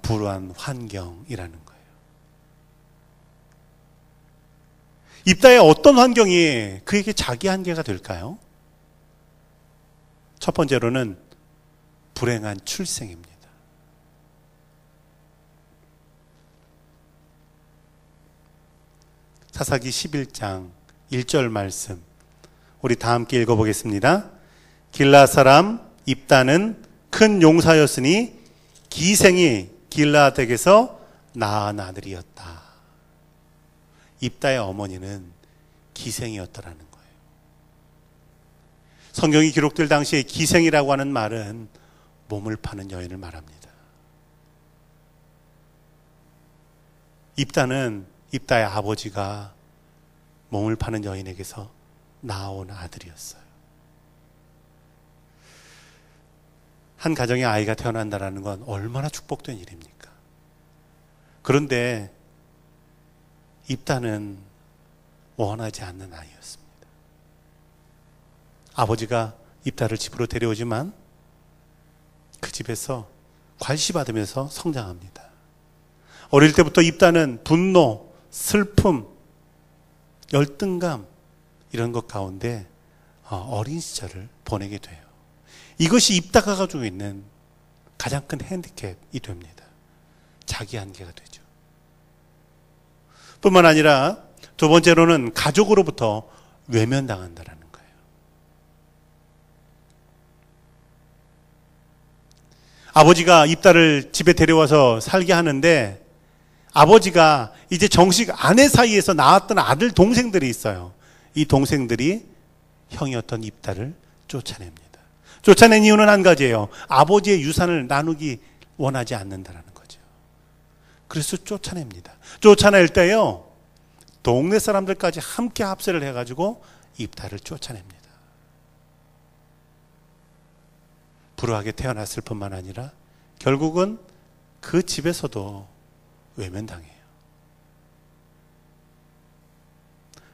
불우한 환경이라는 거예요. 입다의 어떤 환경이 그에게 자기 한계가 될까요? 첫 번째로는 불행한 출생입니다. 사사기 11장 1절 말씀, 우리 다 함께 읽어보겠습니다. 길라 사람 입다는 큰 용사였으니 기생이 길라앗에게서 낳은 아들이었다. 입다의 어머니는 기생이었다라는 거예요. 성경이 기록될 당시에 기생이라고 하는 말은 몸을 파는 여인을 말합니다. 입다는 입다의 아버지가 몸을 파는 여인에게서 낳아온 아들이었어요. 한 가정에 아이가 태어난다는 건 얼마나 축복된 일입니까? 그런데 입다는 원하지 않는 아이였습니다. 아버지가 입다를 집으로 데려오지만 그 집에서 괄시받으면서 성장합니다. 어릴 때부터 입다는 분노, 슬픔, 열등감 이런 것 가운데 어린 시절을 보내게 돼요. 이것이 입다가 가지고 있는 가장 큰 핸디캡이 됩니다. 자기 한계가 되죠. 뿐만 아니라 두 번째로는 가족으로부터 외면당한다라는 거예요. 아버지가 입다를 집에 데려와서 살게 하는데 아버지가 이제 정식 아내 사이에서 낳았던 아들 동생들이 있어요. 이 동생들이 형이었던 입다를 쫓아냅니다. 쫓아낸 이유는 한 가지예요. 아버지의 유산을 나누기 원하지 않는다라는 거죠. 그래서 쫓아냅니다. 쫓아낼 때요, 동네 사람들까지 함께 합세를 해가지고 입다를 쫓아냅니다. 불우하게 태어났을 뿐만 아니라 결국은 그 집에서도 외면당해요.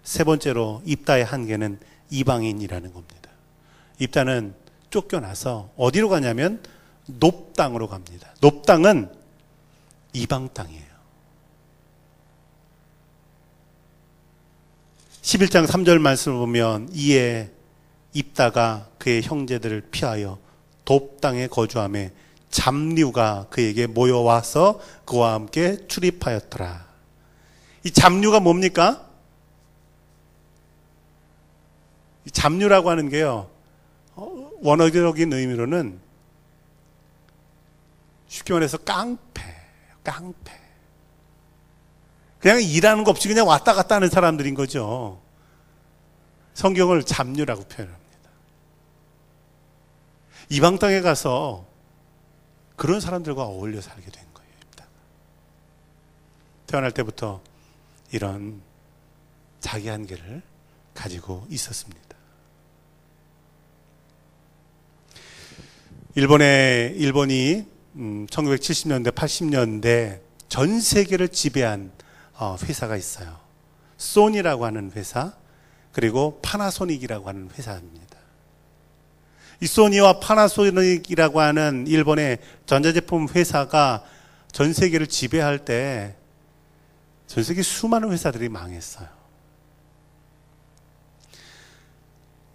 세 번째로 입다의 한계는 이방인이라는 겁니다. 입다는 쫓겨나서 어디로 가냐면 놉 땅으로 갑니다. 놉 땅은 이방 땅이에요. 11장 3절 말씀을 보면 이에 입다가 그의 형제들을 피하여 놉 땅에 거주하며 잡류가 그에게 모여와서 그와 함께 출입하였더라. 이 잡류가 뭡니까? 이 잡류라고 하는 게요, 원어적인 의미로는 쉽게 말해서 깡패. 그냥 일하는 거 없이 그냥 왔다 갔다 하는 사람들인 거죠. 성경을 잡류라고 표현합니다. 이방 땅에 가서 그런 사람들과 어울려 살게 된 거예요. 태어날 때부터 이런 자기 한계를 가지고 있었습니다. 일본이 1970년대, 80년대 전 세계를 지배한 회사가 있어요. 소니라고 하는 회사, 그리고 파나소닉이라고 하는 회사입니다. 이 소니와 파나소닉이라고 하는 일본의 전자제품 회사가 전 세계를 지배할 때 전 세계 수많은 회사들이 망했어요.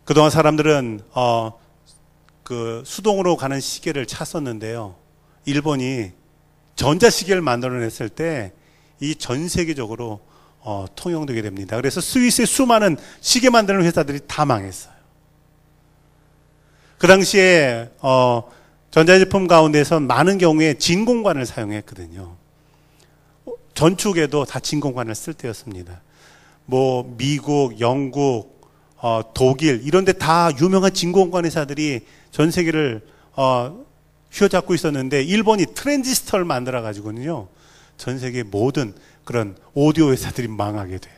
그동안 사람들은 그 수동으로 가는 시계를 찾았는데요. 일본이 전자시계를 만들어냈을 때 이 전 세계적으로 통용되게 됩니다. 그래서 스위스의 수많은 시계 만드는 회사들이 다 망했어요. 그 당시에 전자제품 가운데선 많은 경우에 진공관을 사용했거든요. 전축에도 다 진공관을 쓸 때였습니다. 뭐 미국, 영국, 독일 이런 데 다 유명한 진공관 회사들이 전 세계를 휘어잡고 있었는데 일본이 트랜지스터를 만들어 가지고는요, 전 세계 모든 그런 오디오 회사들이 망하게 돼요.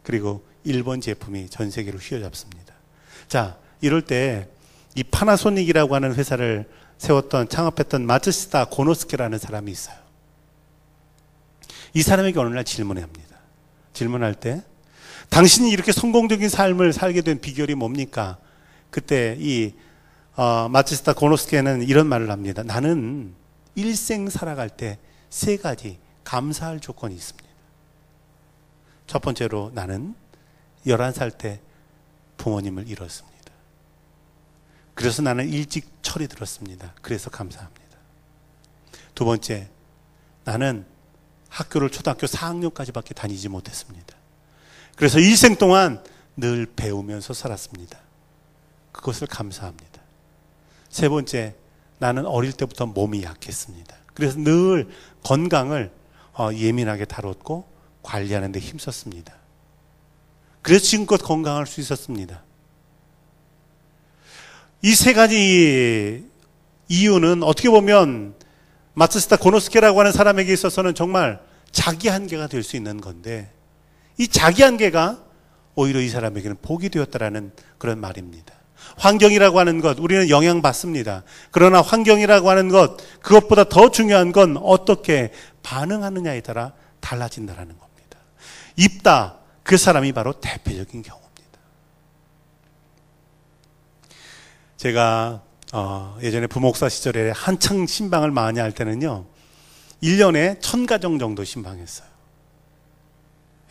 그리고 일본 제품이 전 세계를 휘어잡습니다. 자, 이럴 때 이 파나소닉이라고 하는 회사를 창업했던 마츠시타 고노스케라는 사람이 있어요. 이 사람에게 어느 날 질문을 합니다. 질문할 때 당신이 이렇게 성공적인 삶을 살게 된 비결이 뭡니까? 그때 이 마츠시타 고노스케는 이런 말을 합니다. 나는 일생 살아갈 때 세 가지 감사할 조건이 있습니다. 첫 번째로 나는 11살 때 부모님을 잃었습니다. 그래서 나는 일찍 철이 들었습니다. 그래서 감사합니다. 두 번째, 나는 학교를 초등학교 4학년까지밖에 다니지 못했습니다. 그래서 일생 동안 늘 배우면서 살았습니다. 그것을 감사합니다. 세 번째, 나는 어릴 때부터 몸이 약했습니다. 그래서 늘 건강을 예민하게 다뤘고 관리하는 데 힘썼습니다. 그래서 지금껏 건강할 수 있었습니다. 이 세 가지 이유는 어떻게 보면 마츠시타 고노스케라고 하는 사람에게 있어서는 정말 자기 한계가 될 수 있는 건데, 이 자기 한계가 오히려 이 사람에게는 복이 되었다라는 그런 말입니다. 환경이라고 하는 것, 우리는 영향받습니다. 그러나 환경이라고 하는 것, 그것보다 더 중요한 건 어떻게 반응하느냐에 따라 달라진다라는 겁니다. 입다, 그 사람이 바로 대표적인 경우입니다. 제가 예전에 부목사 시절에 한창 신방을 많이 할 때는요, 1년에 1000가정 정도 신방했어요.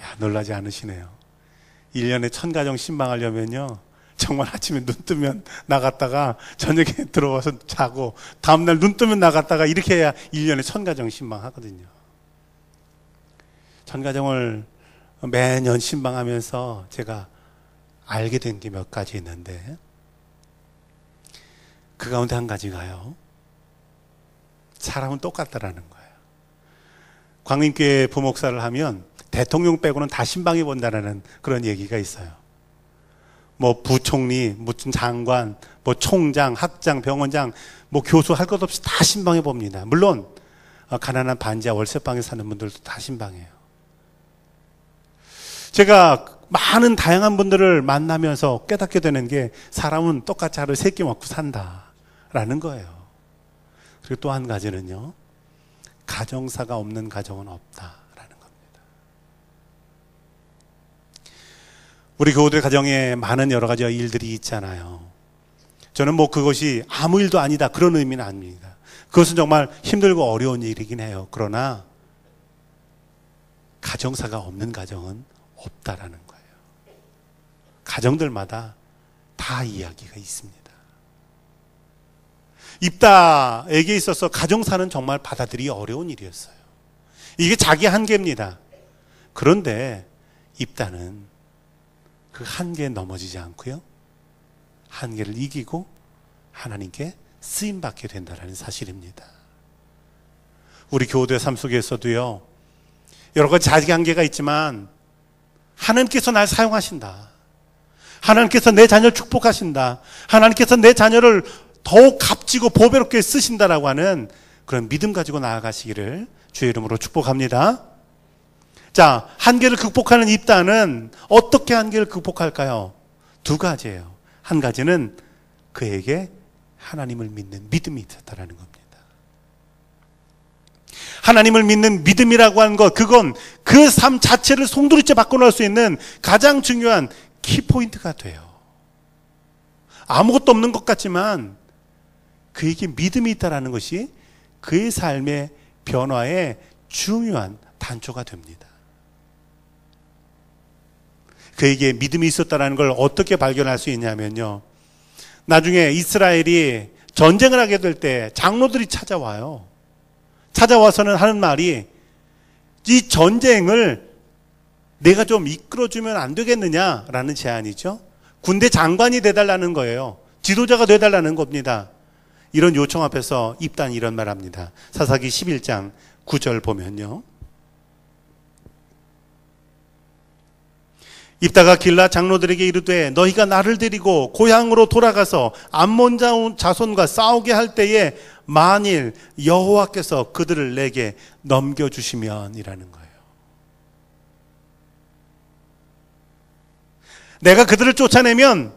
야, 놀라지 않으시네요. 1년에 1000가정 신방하려면요, 정말 아침에 눈 뜨면 나갔다가 저녁에 들어와서 자고 다음날 눈 뜨면 나갔다가 이렇게 해야 1년에 1000가정 신방하거든요. 1000가정을 매년 신방하면서 제가 알게 된 게 몇 가지 있는데, 그 가운데 한 가지가요, 사람은 똑같다라는 거예요. 광림교회 부목사를 하면 대통령 빼고는 다 신방해 본다라는 그런 얘기가 있어요. 뭐 부총리, 무슨 장관, 뭐 총장, 학장, 병원장, 뭐 교수 할 것 없이 다 신방해 봅니다. 물론 가난한 반지하 월세방에 사는 분들도 다 신방해요. 제가 많은 다양한 분들을 만나면서 깨닫게 되는 게, 사람은 똑같이 하루 3끼 먹고 산다라는 거예요. 그리고 또 한 가지는요, 가정사가 없는 가정은 없다라는 겁니다. 우리 교우들 가정에 많은 여러 가지 일들이 있잖아요. 저는 뭐 그것이 아무 일도 아니다 그런 의미는 아닙니다. 그것은 정말 힘들고 어려운 일이긴 해요. 그러나 가정사가 없는 가정은 없다라는 거예요. 가정들마다 다 이야기가 있습니다. 입다에게 있어서 가정사는 정말 받아들이기 어려운 일이었어요. 이게 자기 한계입니다. 그런데 입다는 그 한계에 넘어지지 않고요, 한계를 이기고 하나님께 쓰임받게 된다는 사실입니다. 우리 교우들의 삶 속에서도요, 여러 가지 자기 한계가 있지만 하나님께서 날 사용하신다, 하나님께서 내 자녀를 축복하신다, 하나님께서 내 자녀를 더욱 값지고 보배롭게 쓰신다라고 하는 그런 믿음 가지고 나아가시기를 주의 이름으로 축복합니다. 자, 한계를 극복하는 입다는 어떻게 한계를 극복할까요? 2가지예요. 한 가지는 그에게 하나님을 믿는 믿음이 있었다라는 겁니다. 하나님을 믿는 믿음이라고 하는 것, 그건 그 삶 자체를 송두리째 바꿔놓을 수 있는 가장 중요한 키포인트가 돼요. 아무것도 없는 것 같지만 그에게 믿음이 있다는 것이 그의 삶의 변화에 중요한 단초가 됩니다. 그에게 믿음이 있었다는 걸 어떻게 발견할 수 있냐면요, 나중에 이스라엘이 전쟁을 하게 될 때 장로들이 찾아와요. 찾아와서는 하는 말이, 이 전쟁을 내가 좀 이끌어주면 안 되겠느냐라는 제안이죠. 군대 장관이 돼달라는 거예요. 지도자가 돼달라는 겁니다. 이런 요청 앞에서 입단이 이런 말 합니다. 사사기 11장 9절 보면요, 입다가 길라 장로들에게 이르되 너희가 나를 데리고 고향으로 돌아가서 암몬 자손과 싸우게 할 때에 만일 여호와께서 그들을 내게 넘겨주시면 이라는 거예요. 내가 그들을 쫓아내면,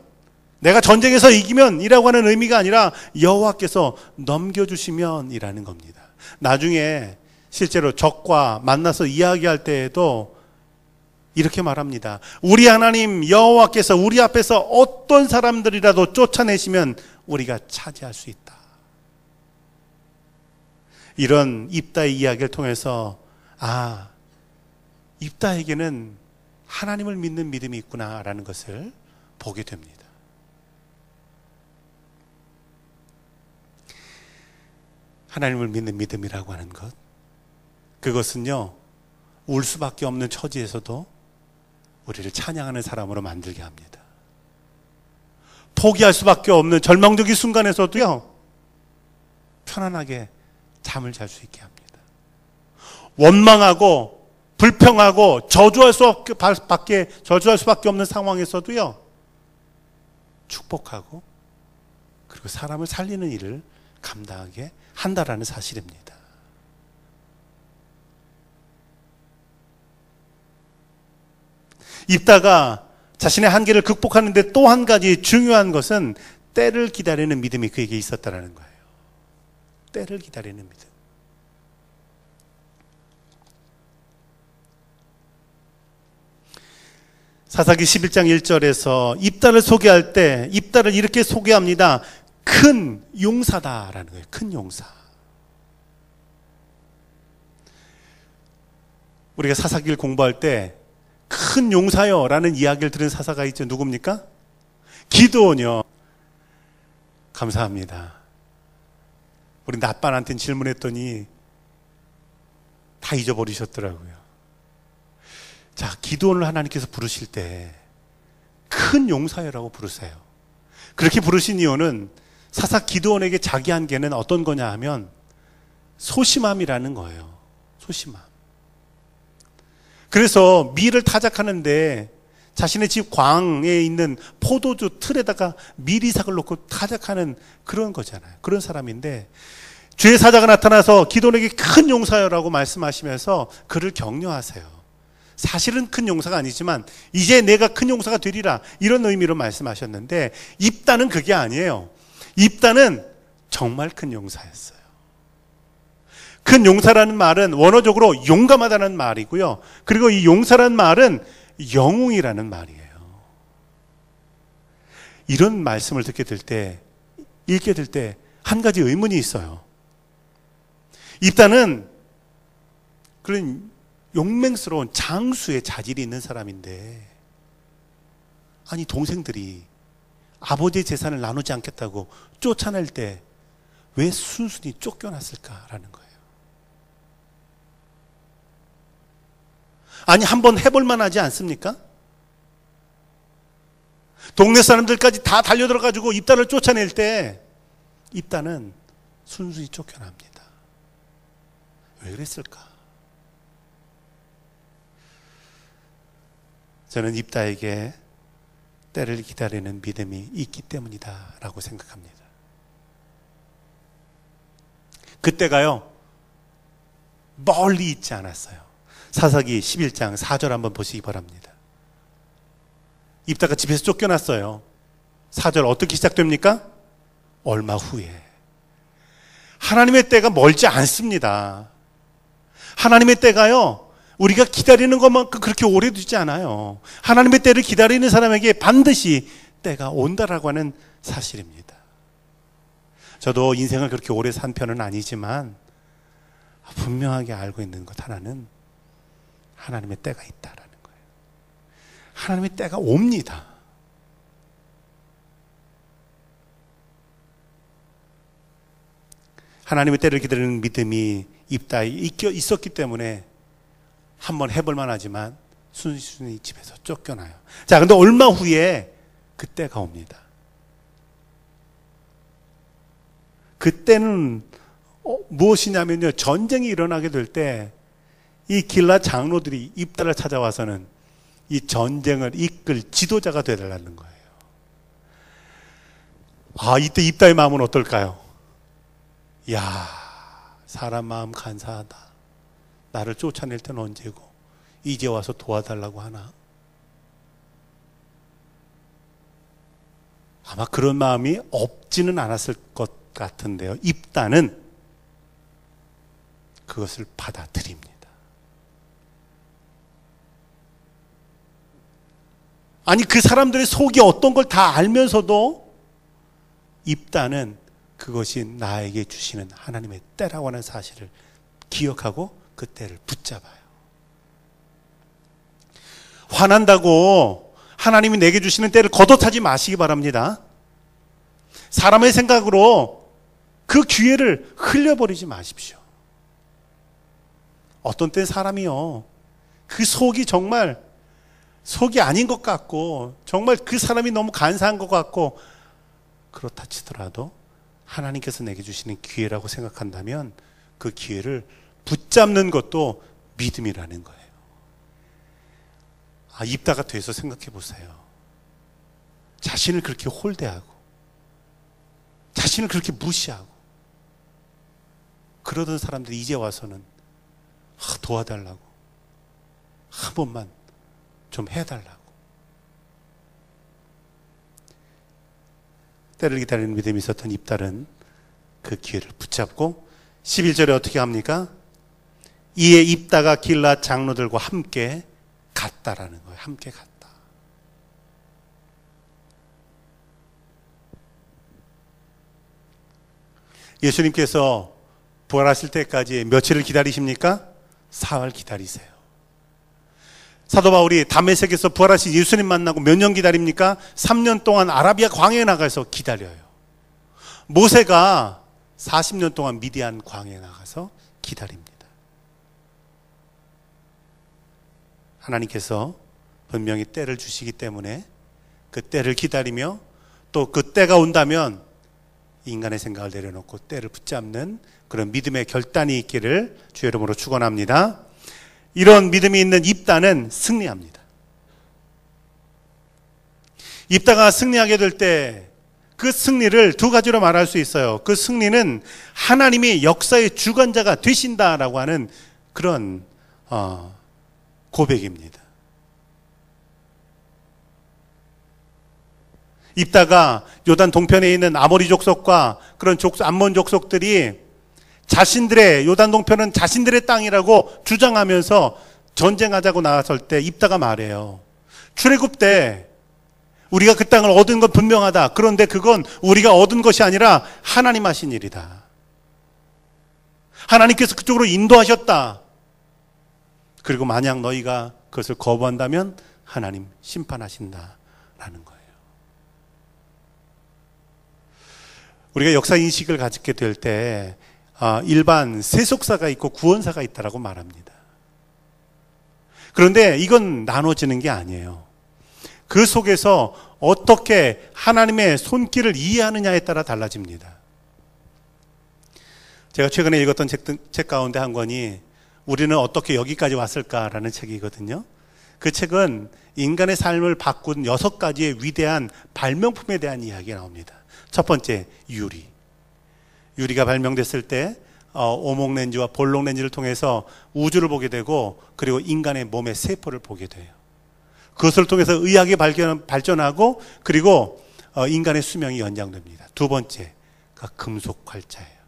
내가 전쟁에서 이기면 이라고 하는 의미가 아니라 여호와께서 넘겨주시면 이라는 겁니다. 나중에 실제로 적과 만나서 이야기할 때에도 이렇게 말합니다. 우리 하나님 여호와께서 우리 앞에서 어떤 사람들이라도 쫓아내시면 우리가 차지할 수 있다. 이런 입다의 이야기를 통해서, 아, 입다에게는 하나님을 믿는 믿음이 있구나라는 것을 보게 됩니다. 하나님을 믿는 믿음이라고 하는 것, 그것은요, 울 수밖에 없는 처지에서도 우리를 찬양하는 사람으로 만들게 합니다. 포기할 수밖에 없는 절망적인 순간에서도요, 편안하게 잠을 잘 수 있게 합니다. 원망하고 불평하고 저주할 수밖에 없는 상황에서도요, 축복하고 그리고 사람을 살리는 일을 감당하게 한다라는 사실입니다. 입다가 자신의 한계를 극복하는데 또 한 가지 중요한 것은 때를 기다리는 믿음이 그에게 있었다는 거예요. 때를 기다리는 믿음. 사사기 11장 1절에서 입다를 소개할 때 입다를 이렇게 소개합니다. 큰 용사다라는 거예요. 큰 용사. 우리가 사사기를 공부할 때 큰 용사요 라는 이야기를 들은 사사가 있죠. 누굽니까? 기드온이요. 감사합니다. 우리 낫반한테는 질문했더니 다 잊어버리셨더라고요. 자, 기드온을 하나님께서 부르실 때 큰 용사여라고 부르세요. 그렇게 부르신 이유는 사사 기드온에게 자기 한계는 어떤 거냐 하면 소심함이라는 거예요. 소심함. 그래서 밀을 타작하는데 자신의 집 광에 있는 포도주 틀에다가 밀이삭을 놓고 타작하는 그런 거잖아요. 그런 사람인데 주의 사자가 나타나서 기드온에게 큰 용사여라고 말씀하시면서 그를 격려하세요. 사실은 큰 용사가 아니지만 이제 내가 큰 용사가 되리라 이런 의미로 말씀하셨는데 입다는 그게 아니에요. 입다는 정말 큰 용사였어요. 큰 용사라는 말은 원어적으로 용감하다는 말이고요. 그리고 이 용사라는 말은 영웅이라는 말이에요. 이런 말씀을 듣게 될 때, 읽게 될 때 한 가지 의문이 있어요. 입다는 그런 용맹스러운 장수의 자질이 있는 사람인데, 아니 동생들이 아버지의 재산을 나누지 않겠다고 쫓아낼 때 왜 순순히 쫓겨났을까라는 거예요. 아니 한번 해볼 만하지 않습니까? 동네 사람들까지 다 달려들어가지고 입다를 쫓아낼 때 입다는 순순히 쫓겨납니다. 왜 그랬을까? 저는 입다에게 때를 기다리는 믿음이 있기 때문이다 라고 생각합니다. 그때가요 멀리 있지 않았어요. 사사기 11장 4절 한번 보시기 바랍니다. 입다가 집에서 쫓겨났어요. 4절 어떻게 시작됩니까? 얼마 후에. 하나님의 때가 멀지 않습니다. 하나님의 때가요 우리가 기다리는 것만큼 그렇게 오래 두지 않아요. 하나님의 때를 기다리는 사람에게 반드시 때가 온다라고 하는 사실입니다. 저도 인생을 그렇게 오래 산 편은 아니지만 분명하게 알고 있는 것 하나는 하나님의 때가 있다라는 거예요. 하나님의 때가 옵니다. 하나님의 때를 기다리는 믿음이 입다에 있었기 때문에 한번 해볼 만하지만 순순히 집에서 쫓겨나요. 자, 근데 얼마 후에 그 때가 옵니다. 그때는 무엇이냐면요, 전쟁이 일어나게 될 때 이 길앗 장로들이 입다를 찾아와서는 이 전쟁을 이끌 지도자가 되달라는 거예요. 아, 이때 입다의 마음은 어떨까요? 야, 사람 마음 간사하다. 나를 쫓아낼 때는 언제고 이제 와서 도와달라고 하나? 아마 그런 마음이 없지는 않았을 것 같은데요. 입다는 그것을 받아들입니다. 아니 그 사람들의 속이 어떤 걸 다 알면서도 입다는 그것이 나에게 주시는 하나님의 때라고 하는 사실을 기억하고 그 때를 붙잡아요. 화난다고 하나님이 내게 주시는 때를 걷어차지 마시기 바랍니다. 사람의 생각으로 그 기회를 흘려버리지 마십시오. 어떤 때 사람이요, 그 속이 정말 속이 아닌 것 같고 정말 그 사람이 너무 간사한 것 같고 그렇다 치더라도 하나님께서 내게 주시는 기회라고 생각한다면 그 기회를 붙잡는 것도 믿음이라는 거예요. 아, 입다가 돼서 생각해 보세요. 자신을 그렇게 홀대하고 자신을 그렇게 무시하고 그러던 사람들이 이제 와서는 도와달라고, 한 번만 좀 해달라고. 때를 기다리는 믿음이 있었던 입달은 그 기회를 붙잡고 11절에 어떻게 합니까? 이에 입다가 길앗 장로들과 함께 갔다라는 거예요. 함께 갔다. 예수님께서 부활하실 때까지 며칠을 기다리십니까? 사흘 기다리세요. 사도 바울이 다메섹에서 부활하신 예수님 만나고 몇 년 기다립니까? 3년 동안 아라비아 광야에 나가서 기다려요. 모세가 40년 동안 미디안 광야에 나가서 기다립니다. 하나님께서 분명히 때를 주시기 때문에 그 때를 기다리며 또 그 때가 온다면 인간의 생각을 내려놓고 때를 붙잡는 그런 믿음의 결단이 있기를 주의 이름으로 축원합니다. 이런 믿음이 있는 입다는 승리합니다. 입다가 승리하게 될 때 그 승리를 두 가지로 말할 수 있어요. 그 승리는 하나님이 역사의 주관자가 되신다라고 하는 그런 고백입니다. 입다가 요단 동편에 있는 아모리 족속과 그런 암몬 족속들이 자신들의 요단 동편은 자신들의 땅이라고 주장하면서 전쟁하자고 나섰을 때 입다가 말해요. 출애굽 때 우리가 그 땅을 얻은 건 분명하다. 그런데 그건 우리가 얻은 것이 아니라 하나님 하신 일이다. 하나님께서 그쪽으로 인도하셨다. 그리고 만약 너희가 그것을 거부한다면 하나님 심판하신다라는 거예요. 우리가 역사 인식을 가지게 될 때 일반 세속사가 있고 구원사가 있다라고 말합니다. 그런데 이건 나눠지는 게 아니에요. 그 속에서 어떻게 하나님의 손길을 이해하느냐에 따라 달라집니다. 제가 최근에 읽었던 책 가운데 한 권이 우리는 어떻게 여기까지 왔을까라는 책이거든요. 그 책은 인간의 삶을 바꾼 6가지의 위대한 발명품에 대한 이야기가 나옵니다. 첫 번째, 유리. 유리가 발명됐을 때 오목렌즈와 볼록렌즈를 통해서 우주를 보게 되고 그리고 인간의 몸의 세포를 보게 돼요. 그것을 통해서 의학이 발전하고 그리고 인간의 수명이 연장됩니다. 두 번째가 금속 활자예요.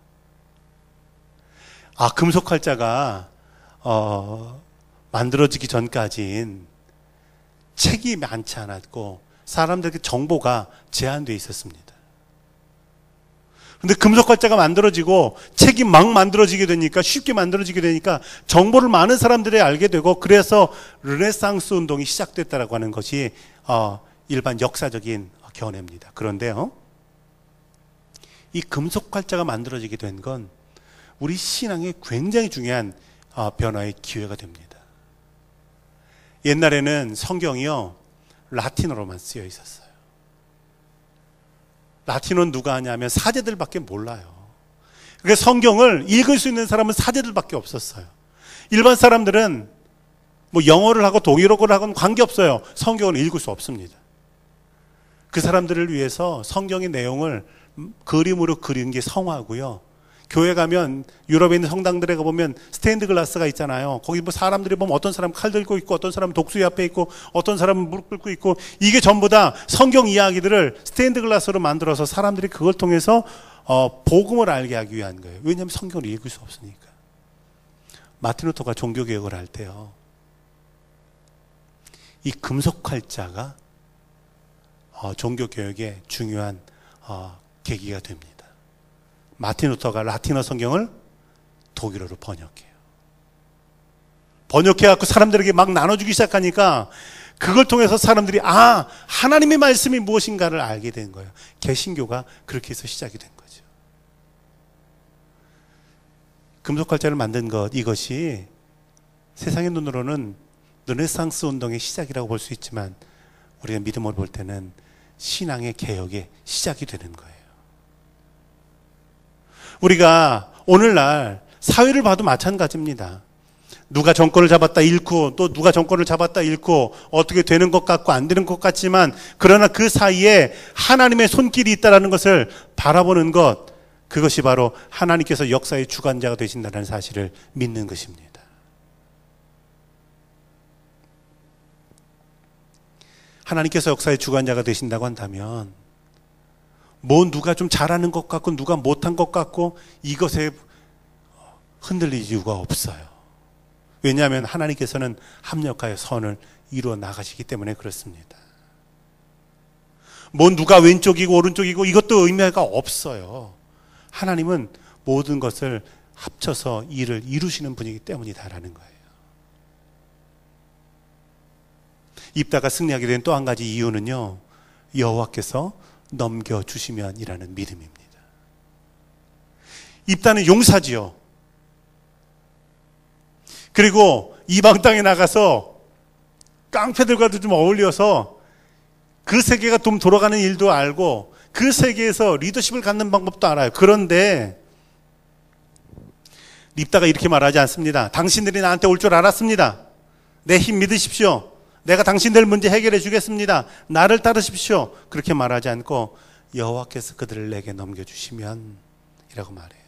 금속 활자가 만들어지기 전까지는 책이 많지 않았고 사람들에게 정보가 제한되어 있었습니다. 근데 금속 활자가 만들어지고 책이 막 만들어지게 되니까 쉽게 만들어지게 되니까 정보를 많은 사람들이 알게 되고 그래서 르네상스 운동이 시작됐다라고 하는 것이 일반 역사적인 견해입니다. 그런데요, 이 금속 활자가 만들어지게 된 건 우리 신앙에 굉장히 중요한 변화의 기회가 됩니다. 옛날에는 성경이요 라틴어로만 쓰여 있었어요. 라틴어는 누가 하냐면 사제들밖에 몰라요. 그러니까 성경을 읽을 수 있는 사람은 사제들밖에 없었어요. 일반 사람들은 뭐 영어를 하고 동유럽어를 하고는 관계없어요. 성경을 읽을 수 없습니다. 그 사람들을 위해서 성경의 내용을 그림으로 그리는 게 성화고요. 교회 가면 유럽에 있는 성당들에 가보면 스테인드 글라스가 있잖아요. 거기 뭐 사람들이 보면 어떤 사람은 칼 들고 있고 어떤 사람은 독수리 앞에 있고 어떤 사람은 무릎 꿇고 있고 이게 전부 다 성경 이야기들을 스테인드 글라스로 만들어서 사람들이 그걸 통해서 복음을 알게 하기 위한 거예요. 왜냐하면 성경을 읽을 수 없으니까. 마틴 루터가 종교개혁을 할 때요, 이 금속 활자가 종교개혁의 중요한 계기가 됩니다. 마틴 루터가 라틴어 성경을 독일어로 번역해요. 번역해갖고 사람들에게 막 나눠주기 시작하니까 그걸 통해서 사람들이 하나님의 말씀이 무엇인가를 알게 된 거예요. 개신교가 그렇게 해서 시작이 된 거죠. 금속활자를 만든 이것이 세상의 눈으로는 르네상스 운동의 시작이라고 볼 수 있지만 우리가 믿음으로 볼 때는 신앙의 개혁의 시작이 되는 거예요. 우리가 오늘날 사회를 봐도 마찬가지입니다. 누가 정권을 잡았다 잃고 또 누가 정권을 잡았다 잃고 어떻게 되는 것 같고 안 되는 것 같지만 그러나 그 사이에 하나님의 손길이 있다는 것을 바라보는 것, 그것이 바로 하나님께서 역사의 주관자가 되신다는 사실을 믿는 것입니다. 하나님께서 역사의 주관자가 되신다고 한다면 누가 좀 잘하는 것 같고 누가 못한 것 같고 이것에 흔들릴 이유가 없어요. 왜냐하면 하나님께서는 합력하여 선을 이루어 나가시기 때문에 그렇습니다. 누가 왼쪽이고 오른쪽이고 이것도 의미가 없어요. 하나님은 모든 것을 합쳐서 일을 이루시는 분이기 때문이다라는 거예요. 입다가 승리하게 된 또 한 가지 이유는요, 여호와께서 넘겨주시면이라는 믿음입니다. 입다는 용사지요. 그리고 이방 땅에 나가서 깡패들과도 좀 어울려서 그 세계가 좀 돌아가는 일도 알고 그 세계에서 리더십을 갖는 방법도 알아요. 그런데 입다가 이렇게 말하지 않습니다. 당신들이 나한테 올 줄 알았습니다. 내 힘 믿으십시오. 내가 당신들 문제 해결해 주겠습니다. 나를 따르십시오. 그렇게 말하지 않고 여호와께서 그들을 내게 넘겨주시면 이라고 말해요.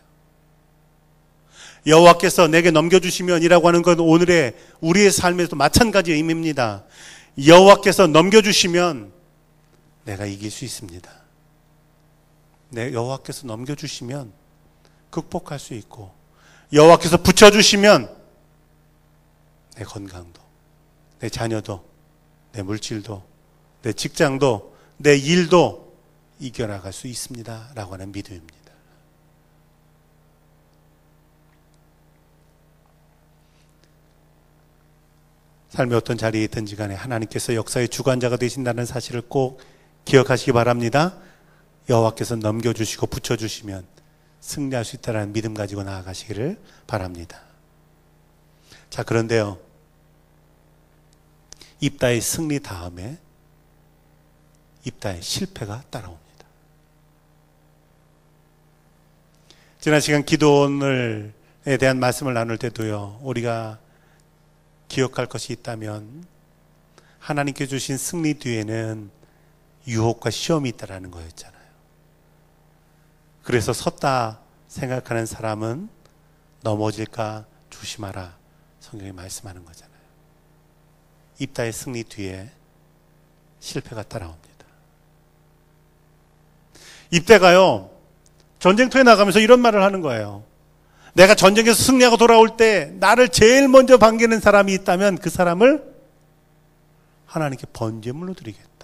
여호와께서 내게 넘겨주시면 이라고 하는 건 오늘의 우리의 삶에도 마찬가지의 의미입니다. 여호와께서 넘겨주시면 내가 이길 수 있습니다. 여호와께서 넘겨주시면 극복할 수 있고, 여호와께서 붙여주시면 내 건강도, 내 자녀도, 내 물질도, 내 직장도, 내 일도 이겨나갈 수 있습니다 라고 하는 믿음입니다. 삶의 어떤 자리에 있든지 간에 하나님께서 역사의 주관자가 되신다는 사실을 꼭 기억하시기 바랍니다. 여호와께서 넘겨주시고 붙여주시면 승리할 수 있다는 믿음 가지고 나아가시기를 바랍니다. 자, 그런데요, 입다의 승리 다음에 입다의 실패가 따라옵니다. 지난 시간 기도원에 대한 말씀을 나눌 때도요, 우리가 기억할 것이 있다면 하나님께 주신 승리 뒤에는 유혹과 시험이 있다라는 거였잖아요. 그래서 섰다 생각하는 사람은 넘어질까 조심하라, 성경이 말씀하는 거잖아요. 입다의 승리 뒤에 실패가 따라옵니다. 입다가요, 전쟁터에 나가면서 이런 말을 하는 거예요. 내가 전쟁에서 승리하고 돌아올 때 나를 제일 먼저 반기는 사람이 있다면 그 사람을 하나님께 번제물로 드리겠다.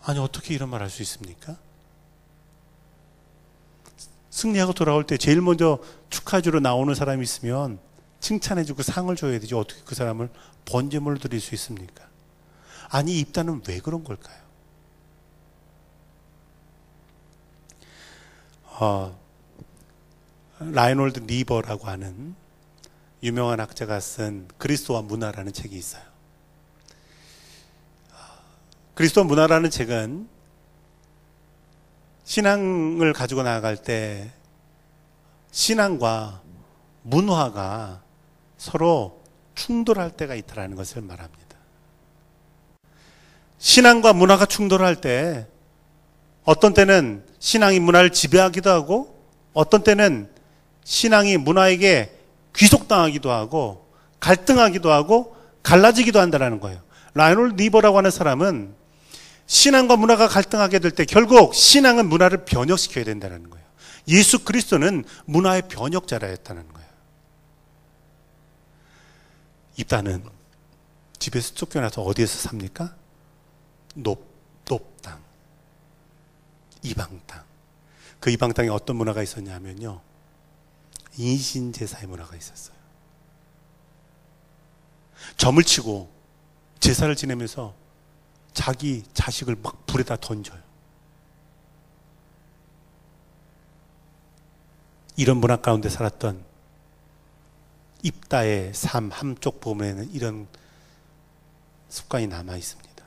아니, 어떻게 이런 말 할 수 있습니까? 승리하고 돌아올 때 제일 먼저 축하주로 나오는 사람이 있으면 칭찬해주고 상을 줘야 되지, 어떻게 그 사람을 번제물로 드릴 수 있습니까? 아니, 입다는 왜 그런 걸까요? 라이놀드 니버라고 하는 유명한 학자가 쓴 그리스도와 문화라는 책이 있어요. 그리스도와 문화라는 책은 신앙을 가지고 나아갈 때 신앙과 문화가 서로 충돌할 때가 있다는 것을 말합니다. 신앙과 문화가 충돌할 때 어떤 때는 신앙이 문화를 지배하기도 하고, 어떤 때는 신앙이 문화에게 귀속당하기도 하고, 갈등하기도 하고, 갈라지기도 한다는 거예요. 라이놀드 니버라고 하는 사람은 신앙과 문화가 갈등하게 될 때 결국 신앙은 문화를 변혁시켜야 된다는 거예요. 예수 그리스도는 문화의 변혁자라였다는 거예요. 입다는 집에서 쫓겨나서 어디에서 삽니까? 높당, 이방 땅. 그 이방 땅에 어떤 문화가 있었냐면요, 인신제사의 문화가 있었어요. 점을 치고 제사를 지내면서 자기 자식을 막 불에다 던져요. 이런 문화 가운데 살았던 입다의 삶 한쪽 부분에는 이런 습관이 남아 있습니다.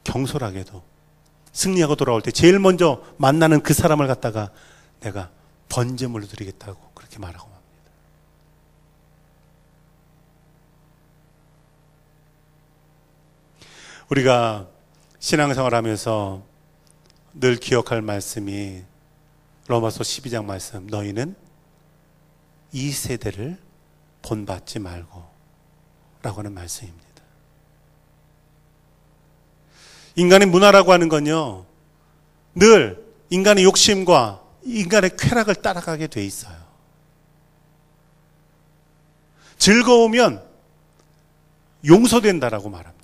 경솔하게도 승리하고 돌아올 때 제일 먼저 만나는 그 사람을 갖다가 내가 번제물로 드리겠다고 그렇게 말하고 맙니다. 우리가 신앙생활하면서 늘 기억할 말씀이 로마서 12장 말씀, 너희는 이 세대를 본받지 말고 라고 하는 말씀입니다. 인간의 문화라고 하는 건요, 늘 인간의 욕심과 인간의 쾌락을 따라가게 돼 있어요. 즐거우면 용서된다라고 말합니다.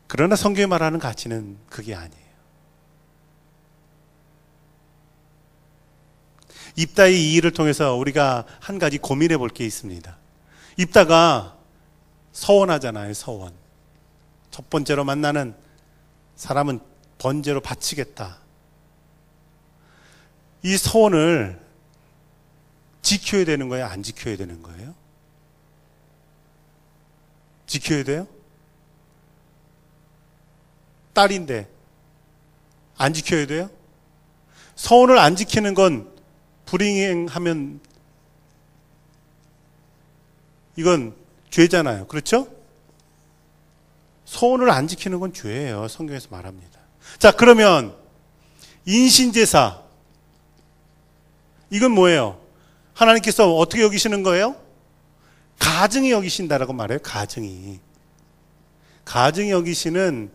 그러나 성경이 말하는 가치는 그게 아니에요. 입다의 이 일을 통해서 우리가 한 가지 고민해 볼 게 있습니다. 입다가 서원하잖아요. 서원. 첫 번째로 만나는 사람은 번제로 바치겠다. 이 서원을 지켜야 되는 거예요? 안 지켜야 되는 거예요? 지켜야 돼요? 딸인데 안 지켜야 돼요? 서원을 안 지키는 건 불이행하면 이건 죄잖아요. 그렇죠? 서원을 안 지키는 건 죄예요. 성경에서 말합니다. 자, 그러면 인신제사 이건 뭐예요? 하나님께서 어떻게 여기시는 거예요? 가증히 여기신다라고 말해요. 가증히 여기시는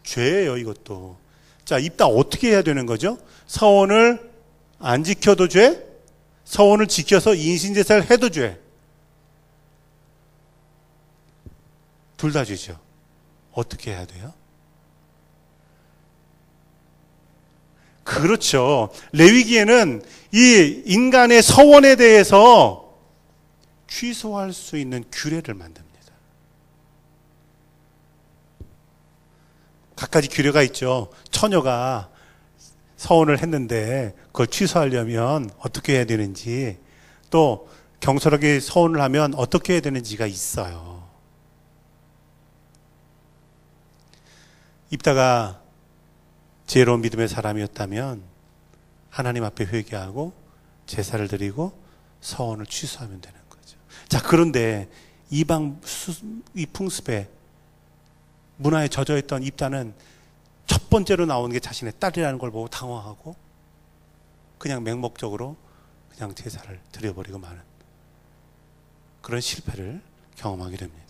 죄예요. 이것도. 자, 입다 어떻게 해야 되는 거죠? 서원을 안 지켜도 죄, 서원을 지켜서 인신제사를 해도 죄. 둘 다 죄죠. 어떻게 해야 돼요? 그렇죠. 레위기에는 이 인간의 서원에 대해서 취소할 수 있는 규례를 만듭니다. 갖가지 규례가 있죠. 처녀가 서원을 했는데 그걸 취소하려면 어떻게 해야 되는지, 또 경솔하게 서원을 하면 어떻게 해야 되는지가 있어요. 입다가 지혜로운 믿음의 사람이었다면 하나님 앞에 회개하고 제사를 드리고 서원을 취소하면 되는 거죠. 자, 그런데 이 풍습에 문화에 젖어있던 입다는 첫 번째로 나오는 게 자신의 딸이라는 걸 보고 당황하고 그냥 맹목적으로 그냥 제사를 드려버리고 마는 그런 실패를 경험하게 됩니다.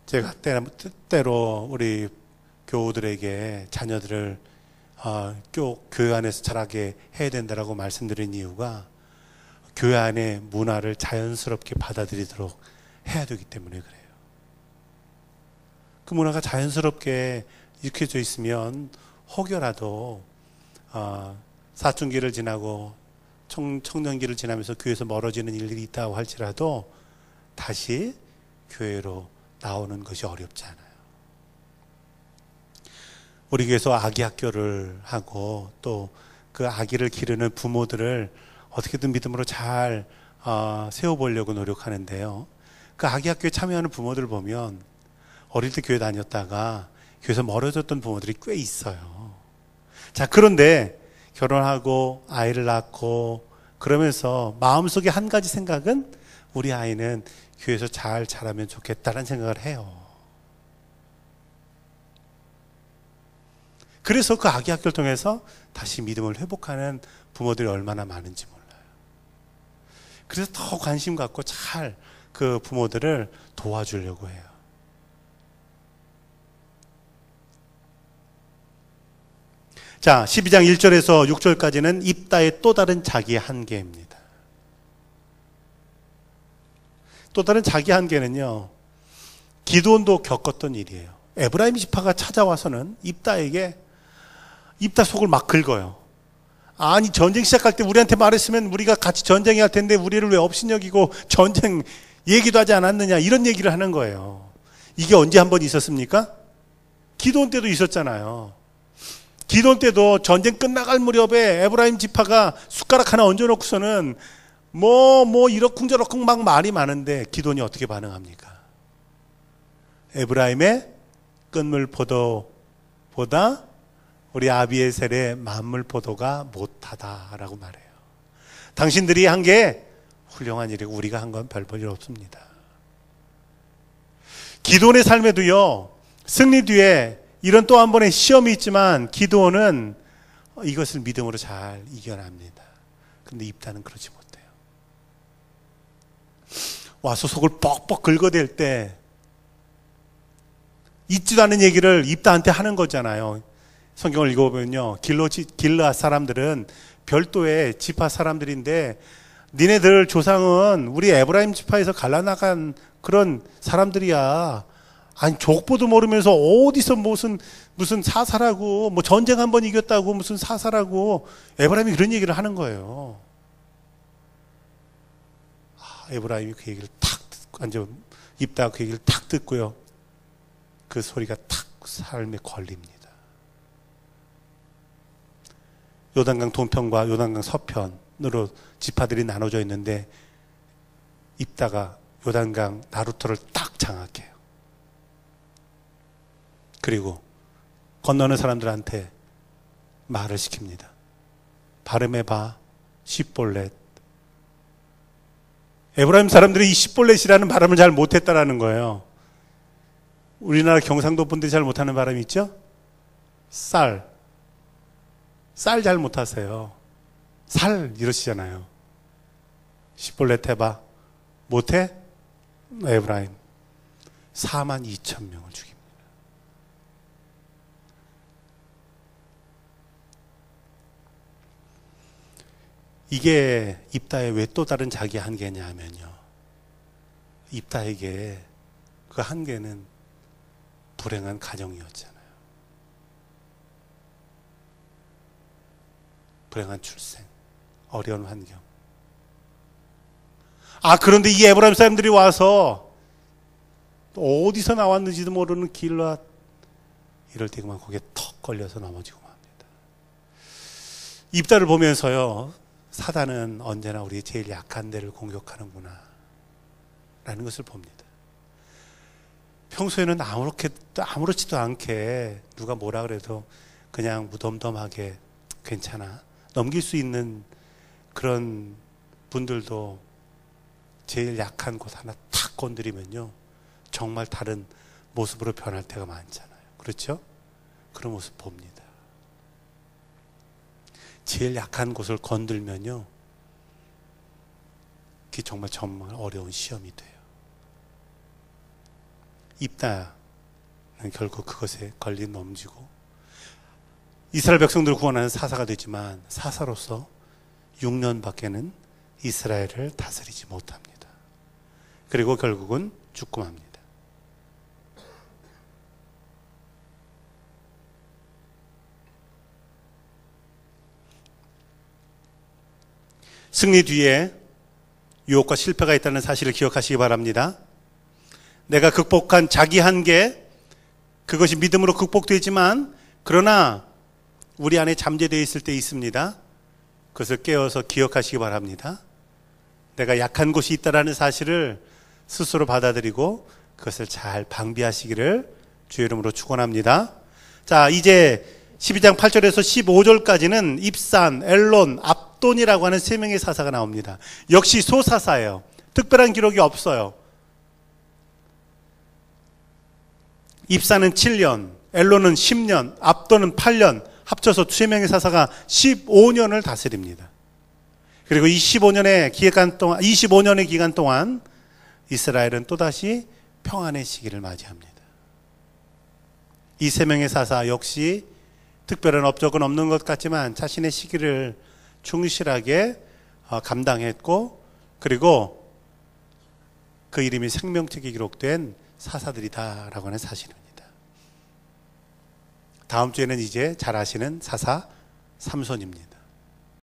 제가 때때로 우리 교우들에게 자녀들을 교회 안에서 자라게 해야 된다라고 말씀드린 이유가 교회 안의 문화를 자연스럽게 받아들이도록 해야 되기 때문에 그래요. 그 문화가 자연스럽게 익혀져 있으면 혹여라도 사춘기를 지나고 청년기를 지나면서 교회에서 멀어지는 일들이 있다고 할지라도 다시 교회로 나오는 것이 어렵지 않아요. 우리 교회에서 아기 학교를 하고 또 그 아기를 기르는 부모들을 어떻게든 믿음으로 잘 세워보려고 노력하는데요. 그 아기 학교에 참여하는 부모들 보면 어릴 때 교회 다녔다가 교회에서 멀어졌던 부모들이 꽤 있어요. 자, 그런데 결혼하고 아이를 낳고 그러면서 마음속에 한 가지 생각은 우리 아이는 교회에서 잘 자라면 좋겠다는 생각을 해요. 그래서 그 아기 학교를 통해서 다시 믿음을 회복하는 부모들이 얼마나 많은지 몰라요. 그래서 더 관심 갖고 잘 그 부모들을 도와주려고 해요. 자, 12장 1절에서 6절까지는 입다의 또 다른 자기의 한계입니다. 또 다른 자기 한계는요, 기드온도 겪었던 일이에요. 에브라임 지파가 찾아와서는 입다에게 입다 속을 막 긁어요. 아니, 전쟁 시작할 때 우리한테 말했으면 우리가 같이 전쟁해야 할 텐데 우리를 왜 업신여기고 전쟁 얘기도 하지 않았느냐, 이런 얘기를 하는 거예요. 이게 언제 한번 있었습니까? 기드온 때도 있었잖아요. 기드온 때도 전쟁 끝나갈 무렵에 에브라임 지파가 숟가락 하나 얹어놓고서는 이러쿵저러쿵 막 말이 많은데 기드온이 어떻게 반응합니까? 에브라임의 끈물 포도보다 우리 아비에셀의 만물 포도가 못하다라고 말해요. 당신들이 한 게 훌륭한 일이고 우리가 한 건 별 볼 일 없습니다. 기드온의 삶에도요, 승리 뒤에 이런 또 한 번의 시험이 있지만 기드온은 이것을 믿음으로 잘 이겨납니다. 근데 입다는 그러지 못해요. 와서 속을 뻑뻑 긁어댈 때 있지도 않은 얘기를 입다한테 하는 거잖아요. 성경을 읽어보면요, 길르앗 사람들은 별도의 지파 사람들인데 니네들 조상은 우리 에브라임 지파에서 갈라나간 그런 사람들이야. 아니 족보도 모르면서 어디서 무슨 사사라고 뭐 전쟁 한 번 이겼다고 무슨 사사라고 에브라임이 그런 얘기를 하는 거예요. 에브라임이 그 얘기를 탁 듣고 완전 입다가 그 얘기를 탁 듣고요. 그 소리가 탁 삶에 걸립니다. 요단강 동편과 요단강 서편으로 지파들이 나눠져 있는데 입다가 요단강 나루터를 딱 장악해요. 그리고 건너는 사람들한테 말을 시킵니다. 발음해봐. 시볼렛. 에브라임 사람들이 이 시볼렛이라는 발음을 잘 못했다라는 거예요. 우리나라 경상도 분들이 잘 못하는 발음이 있죠? 쌀 잘 못하세요. 살 이러시잖아요. 시볼렛 해봐. 못해? 에브라임 42,000명을 죽입니다. 이게 입다의 왜 또 다른 자기 한계냐 하면요. 입다에게 그 한계는 불행한 가정이었잖아요. 불행한 출생, 어려운 환경. 그런데 이 에브라임 사람들이 와서 어디서 나왔는지도 모르는 길라 이럴 때 그만 거기에 턱 걸려서 넘어지고 맙니다. 입다를 보면서요. 사단은 언제나 우리 제일 약한 데를 공격하는구나 라는 것을 봅니다. 평소에는 아무렇지도 않게 누가 뭐라 그래도 그냥 무덤덤하게 괜찮아 넘길 수 있는 그런 분들도 제일 약한 곳 하나 탁 건드리면요 정말 다른 모습으로 변할 때가 많잖아요. 그렇죠? 그런 모습 봅니다. 제일 약한 곳을 건들면요 그게 정말 어려운 시험이 돼요. 입다는 결국 그것에 걸린 넘지고 이스라엘 백성들을 구원하는 사사가 되지만 사사로서 6년밖에는 이스라엘을 다스리지 못합니다. 그리고 결국은 죽고 맙니다. 승리 뒤에 유혹과 실패가 있다는 사실을 기억하시기 바랍니다. 내가 극복한 자기 한계, 그것이 믿음으로 극복되지만 그러나 우리 안에 잠재되어 있을 때 있습니다. 그것을 깨어서 기억하시기 바랍니다. 내가 약한 곳이 있다는 사실을 스스로 받아들이고 그것을 잘 방비하시기를 주의 이름으로 축원합니다. 자, 이제 12장 8절에서 15절까지는 입산, 엘론, 압돈이라고 하는 세 명의 사사가 나옵니다. 역시 소사사예요. 특별한 기록이 없어요. 입산은 7년, 엘론은 10년, 압돈은 8년, 합쳐서 세 명의 사사가 15년을 다스립니다. 그리고 이 25년의 기간 동안 이스라엘은 또다시 평안의 시기를 맞이합니다. 이 세 명의 사사 역시 특별한 업적은 없는 것 같지만 자신의 시기를 충실하게 감당했고 그리고 그 이름이 생명책에 기록된 사사들이다라고 하는 사실입니다. 다음 주에는 이제 잘 아시는 사사 삼손입니다.